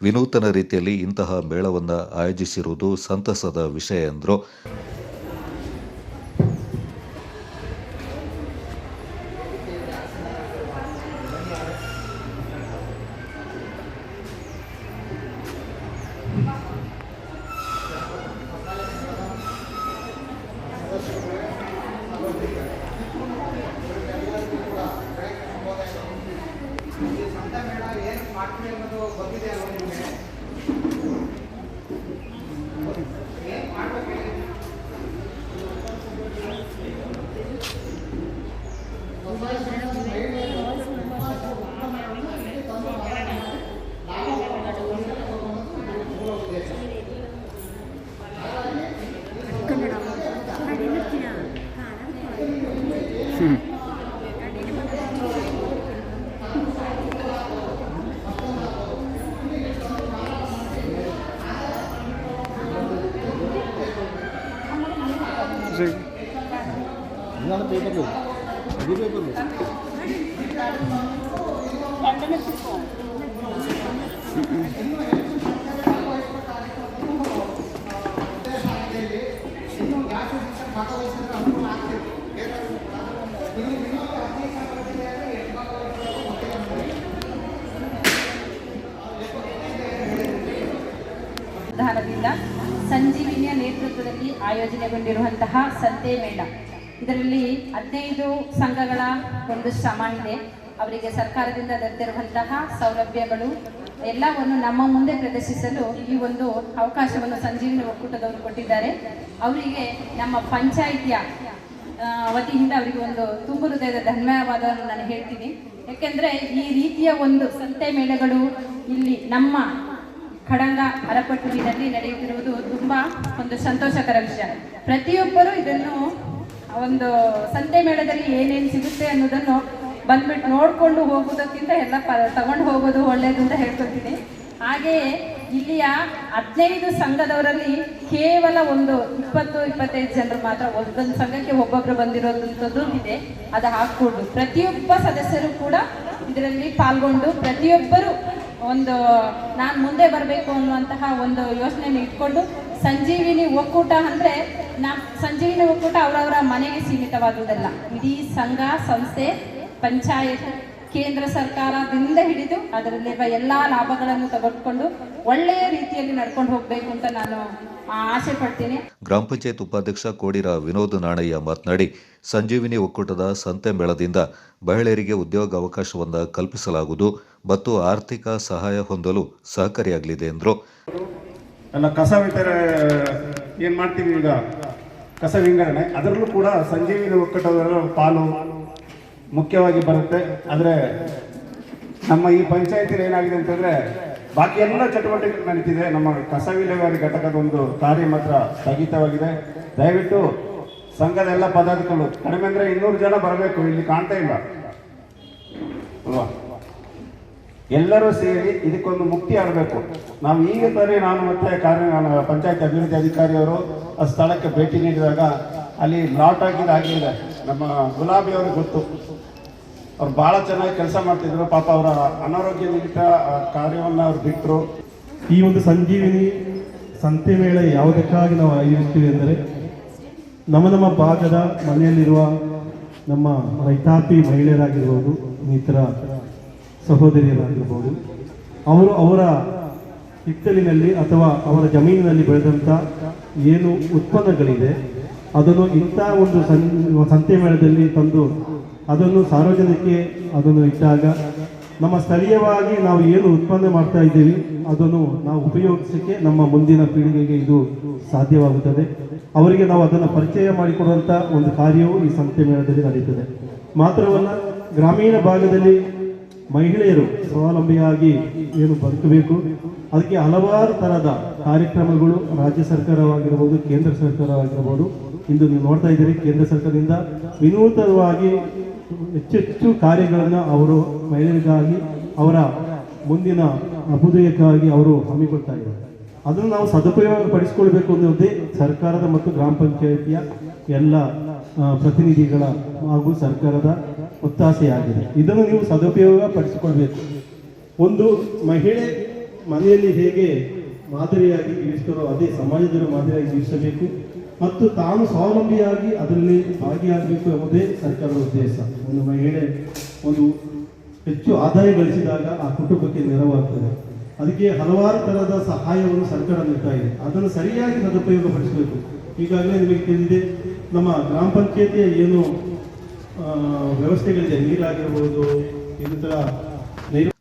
ವಿನೂತನ ರೀತಿಯಲ್ಲಿ ಇಂತಹ ಮೇಳವನ್ನು ಆಯೋಜಿಸಿರುವುದು ಸಂತಸದ ವಿಷಯ ಎಂದರು. ದಾನದಿಂದ ಸಂಜೀವಿನಿಯ ನೇತೃತ್ವದಲ್ಲಿ ಆಯೋಜನೆಗೊಂಡಿರುವಂತಹ ಸಂತೆ ಮೇಳ. ಇದರಲ್ಲಿ 15 ಸಂಘಗಳ ಒಂದು ಶ್ರಮ ಇದೆ. ಅವರಿಗೆ ಸರ್ಕಾರದಿಂದ ದೊರೆತಿರುವಂತಹ ಸೌಲಭ್ಯಗಳು ಎಲ್ಲವನ್ನು ನಮ್ಮ ಮುಂದೆ ಪ್ರದರ್ಶಿಸಲು ಈ ಒಂದು ಅವಕಾಶವನ್ನು ಸಂಜೀವಿನಿ ಒಕ್ಕೂಟದವರು ಕೊಟ್ಟಿದ್ದಾರೆ. ಅವರಿಗೆ ನಮ್ಮ ಪಂಚಾಯಿತಿಯ ವತಿಯಿಂದ ಅವರಿಗೆ ಒಂದು ತುಂಬು ಹೃದಯದ ಧನ್ಯವಾದವನ್ನು ನಾನು ಹೇಳ್ತೀನಿ. ಯಾಕೆಂದರೆ ಈ ರೀತಿಯ ಒಂದು ಸಂತೆ ಮೇಳಗಳು ಇಲ್ಲಿ ನಮ್ಮ ಖಡಂಗ ಅರಪಟ್ಟೂರಿನಲ್ಲಿ ನಡೆಯುತ್ತಿರುವುದು ತುಂಬ ಒಂದು ಸಂತೋಷಕರ ವಿಷಯ. ಪ್ರತಿಯೊಬ್ಬರು ಇದನ್ನು ಒಂದು ಸಂತೆ ಮೇಳದಲ್ಲಿ ಏನೇನು ಸಿಗುತ್ತೆ ಅನ್ನೋದನ್ನು ಬಂದ್ಬಿಟ್ಟು ನೋಡಿಕೊಂಡು ಹೋಗೋದಕ್ಕಿಂತ ಎಲ್ಲ ತಗೊಂಡು ಹೋಗೋದು ಒಳ್ಳೆಯದು ಅಂತ ಹೇಳ್ಕೊಳ್ತೀನಿ. ಹಾಗೆಯೇ ಇಲ್ಲಿಯ 15 ಸಂಘದವರಲ್ಲಿ ಕೇವಲ ಒಂದು 20-25 ಜನರು ಮಾತ್ರ ಒಂದೊಂದು ಸಂಘಕ್ಕೆ ಒಬ್ಬೊಬ್ಬರು ಬಂದಿರೋದಂಥದ್ದು ಇದೆ. ಅದು ಹಾಕ್ಕೊಂಡು ಪ್ರತಿಯೊಬ್ಬ ಸದಸ್ಯರು ಕೂಡ ಇದರಲ್ಲಿ ಪಾಲ್ಗೊಂಡು ಪ್ರತಿಯೊಬ್ಬರು ಒಂದು ನಾನು ಮುಂದೆ ಬರಬೇಕು ಅನ್ನುವಂತಹ ಒಂದು ಯೋಚನೆಯನ್ನು ಇಟ್ಕೊಂಡು ಸಂಜೀವಿನಿ ಒಕ್ಕೂಟ ಅಂದರೆ ಸಂಜೀವಿನಿ ಒಕ್ಕೂಟ ಅವರವರ ಮನೆಗೆ ಸೀಮಿತವಾಗುವುದಲ್ಲ. ಇಡೀ ಸಂಘ, ಸಂಸ್ಥೆ, ಪಂಚಾಯತ್ ಕೇಂದ್ರ ಸರ್ಕಾರದಿಂದ ಹಿಡಿದು ಅದರಲ್ಲಿರುವ ಎಲ್ಲ ಲಾಭಗಳನ್ನು ತೆಗೆದುಕೊಂಡು ಒಳ್ಳೆಯ ರೀತಿಯಲ್ಲಿ ನಡ್ಕೊಂಡು ಹೋಗಬೇಕು ಅಂತ ನಾನು ಆಸೆ ಪಡ್ತೀನಿ. ಗ್ರಾಮ ಪಂಚಾಯತ್ ಉಪಾಧ್ಯಕ್ಷ ಕೋಡಿರ ವಿನೋದ್ ನಾಣಯ್ಯ ಮಾತನಾಡಿ, ಸಂಜೀವಿನಿ ಒಕ್ಕೂಟದ ಸಂತೆ ಮೇಳದಿಂದ ಮಹಿಳೆಯರಿಗೆ ಉದ್ಯೋಗ ಅವಕಾಶವನ್ನು ಕಲ್ಪಿಸಲಾಗುವುದು ಮತ್ತು ಆರ್ಥಿಕ ಸಹಾಯ ಹೊಂದಲು ಸಹಕಾರಿಯಾಗಲಿದೆ ಎಂದರು. ಎಲ್ಲ ಕಸ ಏನು ಮಾಡ್ತೀವಿ ಈಗ ಕಸ ವಿಂಗಡಣೆ, ಅದರಲ್ಲೂ ಕೂಡ ಸಂಜೀವಿನಿ ಒಕ್ಕೂಟದ ಪಾಲು ಮುಖ್ಯವಾಗಿ ಬರುತ್ತೆ. ಆದರೆ ನಮ್ಮ ಈ ಪಂಚಾಯತಿಲಿ ಏನಾಗಿದೆ ಅಂತಂದರೆ ಬಾಕಿ ಎಲ್ಲ ಚಟುವಟಿಕೆ ನಡೀತಿದೆ, ನಮ್ಮ ಕಸ ವಿಲೇವಾರಿ ಘಟಕದ ಒಂದು ಕಾರ್ಯ ಮಾತ್ರ ಸ್ಥಗಿತವಾಗಿದೆ. ದಯವಿಟ್ಟು ಸಂಘದ ಎಲ್ಲ ಪದಾಧಿಕಾರಿಗಳು ಕಡಿಮೆ ಅಂದರೆ 200 ಜನ ಬರಬೇಕು, ಇಲ್ಲಿ ಕಾಣ್ತಾ ಇಲ್ಲ ಅಲ್ವಾ, ಎಲ್ಲರೂ ಸೇರಿ ಇದಕ್ಕೊಂದು ಮುಕ್ತಿ ಆಗಬೇಕು. ನಾವು ಈಗ ತಾನೇ ನಾನು ಮತ್ತೆ ಪಂಚಾಯತ್ ಅಭಿವೃದ್ಧಿ ಅಧಿಕಾರಿಯವರು ಆ ಸ್ಥಳಕ್ಕೆ ಭೇಟಿ ನೀಡಿದಾಗ ಅಲ್ಲಿ ಲಾಟ್ ಆಗಿದೆ. ನಮ್ಮ ಗುಲಾಬಿ ಅವ್ರಿಗೆ ಗೊತ್ತು, ಅವ್ರು ಭಾಳ ಚೆನ್ನಾಗಿ ಕೆಲಸ ಮಾಡ್ತಿದ್ರು. ಪಾಪ ಅವರ ಅನಾರೋಗ್ಯ ನಿಮಿತ್ತ ಕಾರ್ಯವನ್ನು ಅವ್ರು ಬಿಟ್ಟರು. ಈ ಒಂದು ಸಂಜೀವಿನಿ ಸಂತೆ ಮೇಳ ಯಾವುದಕ್ಕಾಗಿ ನಾವು ಆಯೋಜಿಸ್ತೀವಿ ಅಂದರೆ ನಮ್ಮ ಭಾಗದ ಮನೆಯಲ್ಲಿರುವ ನಮ್ಮ ರೈತಾಪಿ ಮಹಿಳೆಯರಾಗಿರ್ಬೋದು, ಇನ್ನಿತರ ಸಹೋದರಿಯರಾಗಿರ್ಬೋದು, ಅವರು ಅವರ ಹಿತ್ತಲಿನಲ್ಲಿ ಅಥವಾ ಅವರ ಜಮೀನಿನಲ್ಲಿ ಬೆಳೆದಂಥ ಏನು ಉತ್ಪನ್ನಗಳಿದೆ ಅದನ್ನು ಇಂಥ ಒಂದು ಸಂತೆ ಮೇಳದಲ್ಲಿ ತಂದು ಅದನ್ನು ಸಾರ್ವಜನಿಕರಿಗೆ ಅದನ್ನು ಇಟ್ಟಾಗ ನಮ್ಮ ಸ್ಥಳೀಯವಾಗಿ ನಾವು ಏನು ಉತ್ಪನ್ನ ಮಾಡ್ತಾ ಇದ್ದೀವಿ ಅದನ್ನು ನಾವು ಉಪಯೋಗಿಸಲಿಕ್ಕೆ ನಮ್ಮ ಮುಂದಿನ ಪೀಳಿಗೆಗೆ ಇದು ಸಾಧ್ಯವಾಗುತ್ತದೆ. ಅವರಿಗೆ ನಾವು ಅದನ್ನು ಪರಿಚಯ ಮಾಡಿಕೊಡುವಂಥ ಒಂದು ಕಾರ್ಯವು ಈ ಸಂತೆ ಮೇಳದಲ್ಲಿ ನಡೆಯುತ್ತದೆ. ಮಾತ್ರವಲ್ಲ, ಗ್ರಾಮೀಣ ಭಾಗದಲ್ಲಿ ಮಹಿಳೆಯರು ಸ್ವಾವಲಂಬಿಯಾಗಿ ಏನು ಬದುಕಬೇಕು, ಅದಕ್ಕೆ ಹಲವಾರು ಥರದ ಕಾರ್ಯಕ್ರಮಗಳು ರಾಜ್ಯ ಸರ್ಕಾರವಾಗಿರ್ಬೋದು, ಕೇಂದ್ರ ಸರ್ಕಾರವಾಗಿರ್ಬೋದು. ಇಂದು ನೀವು ನೋಡ್ತಾ ಇದ್ದೀರಿ, ಕೇಂದ್ರ ಸರ್ಕಾರದಿಂದ ವಿನೂತನವಾಗಿ ಹೆಚ್ಚೆಚ್ಚು ಕಾರ್ಯಗಳನ್ನು ಅವರು ಮಹಿಳೆಯರಿಗಾಗಿ ಅವರ ಮುಂದಿನ ಅಭ್ಯುದಯಕ್ಕಾಗಿ ಅವರು ಹಮ್ಮಿಕೊಳ್ತಾ ಇದ್ದಾರೆ. ಅದನ್ನು ನಾವು ಸದುಪಯೋಗ ಪಡಿಸಿಕೊಳ್ಬೇಕು ಅನ್ನೋದೇ ಸರ್ಕಾರದ ಮತ್ತು ಗ್ರಾಮ ಪಂಚಾಯಿತಿಯ ಎಲ್ಲ ಪ್ರತಿನಿಧಿಗಳ ಹಾಗೂ ಸರ್ಕಾರದ ಒತ್ತಾಸೆಯಾಗಿದೆ. ಇದನ್ನು ನೀವು ಸದುಪಯೋಗ ಪಡಿಸಿಕೊಳ್ಬೇಕು. ಒಂದು ಮಹಿಳೆ ಮನೆಯಲ್ಲಿ ಹೇಗೆ ಮಾದರಿಯಾಗಿ ಜೀವಿಸ್ತಾರೋ ಅದೇ ಸಮಾಜದಲ್ಲಿ ಮಾದರಿಯಾಗಿ ಜೀವಿಸಬೇಕು ಮತ್ತು ತಾನು ಸ್ವಾವಲಂಬಿಯಾಗಿ ಅದರಲ್ಲಿ ಭಾಗಿಯಾಗಬೇಕು ಎಂಬುದೇ ಸರ್ಕಾರದ ಉದ್ದೇಶ. ಒಂದು ಮಹಿಳೆ ಒಂದು ಹೆಚ್ಚು ಆದಾಯ ಗಳಿಸಿದಾಗ ಆ ಕುಟುಂಬಕ್ಕೆ ನೆರವಾಗ್ತದೆ. ಅದಕ್ಕೆ ಹಲವಾರು ಥರದ ಸಹಾಯವನ್ನು ಸರ್ಕಾರ ನೀಡ್ತಾ ಇದೆ. ಅದನ್ನು ಸರಿಯಾಗಿ ಸದುಪಯೋಗ ಪಡಿಸಬೇಕು. ಈಗಾಗಲೇ ನಿಮಗೆ ತಿಳಿದಿದೆ, ನಮ್ಮ ಗ್ರಾಮ ಪಂಚಾಯತಿಯ ಏನು ವ್ಯವಸ್ಥೆಗಳಿದೆ, ನೀರಾಗಿರ್ಬೋದು, ಇನ್ನಿತರ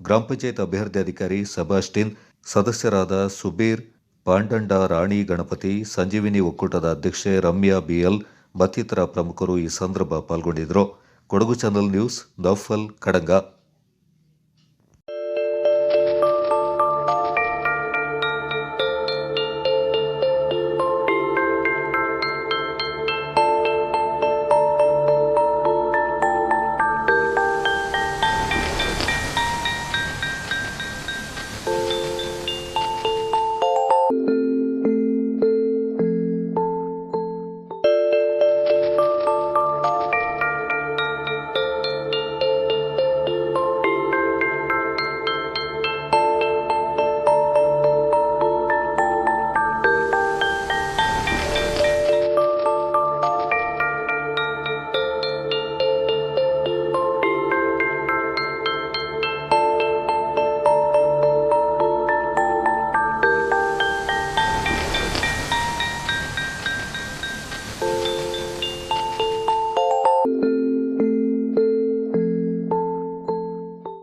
ಗ್ರಾಮ ಪಂಚಾಯತ್ ಅಭಿವೃದ್ಧಿ ಅಧಿಕಾರಿ ಸಬಾಸ್ಟಿನ್, ಸದಸ್ಯರಾದ ಸುಬೀರ್, ಪಾಂಡಂಡ ರಾಣಿ ಗಣಪತಿ, ಸಂಜೀವಿನಿ ಒಕ್ಕೂಟದ ಅಧ್ಯಕ್ಷೆ ರಮ್ಯಾ ಬಿಎಲ್ ಮತ್ತಿತರ ಪ್ರಮುಖರು ಈ ಸಂದರ್ಭ ಪಾಲ್ಗೊಂಡಿದ್ದರು. Kodagu channel news, Noufal Kadanga.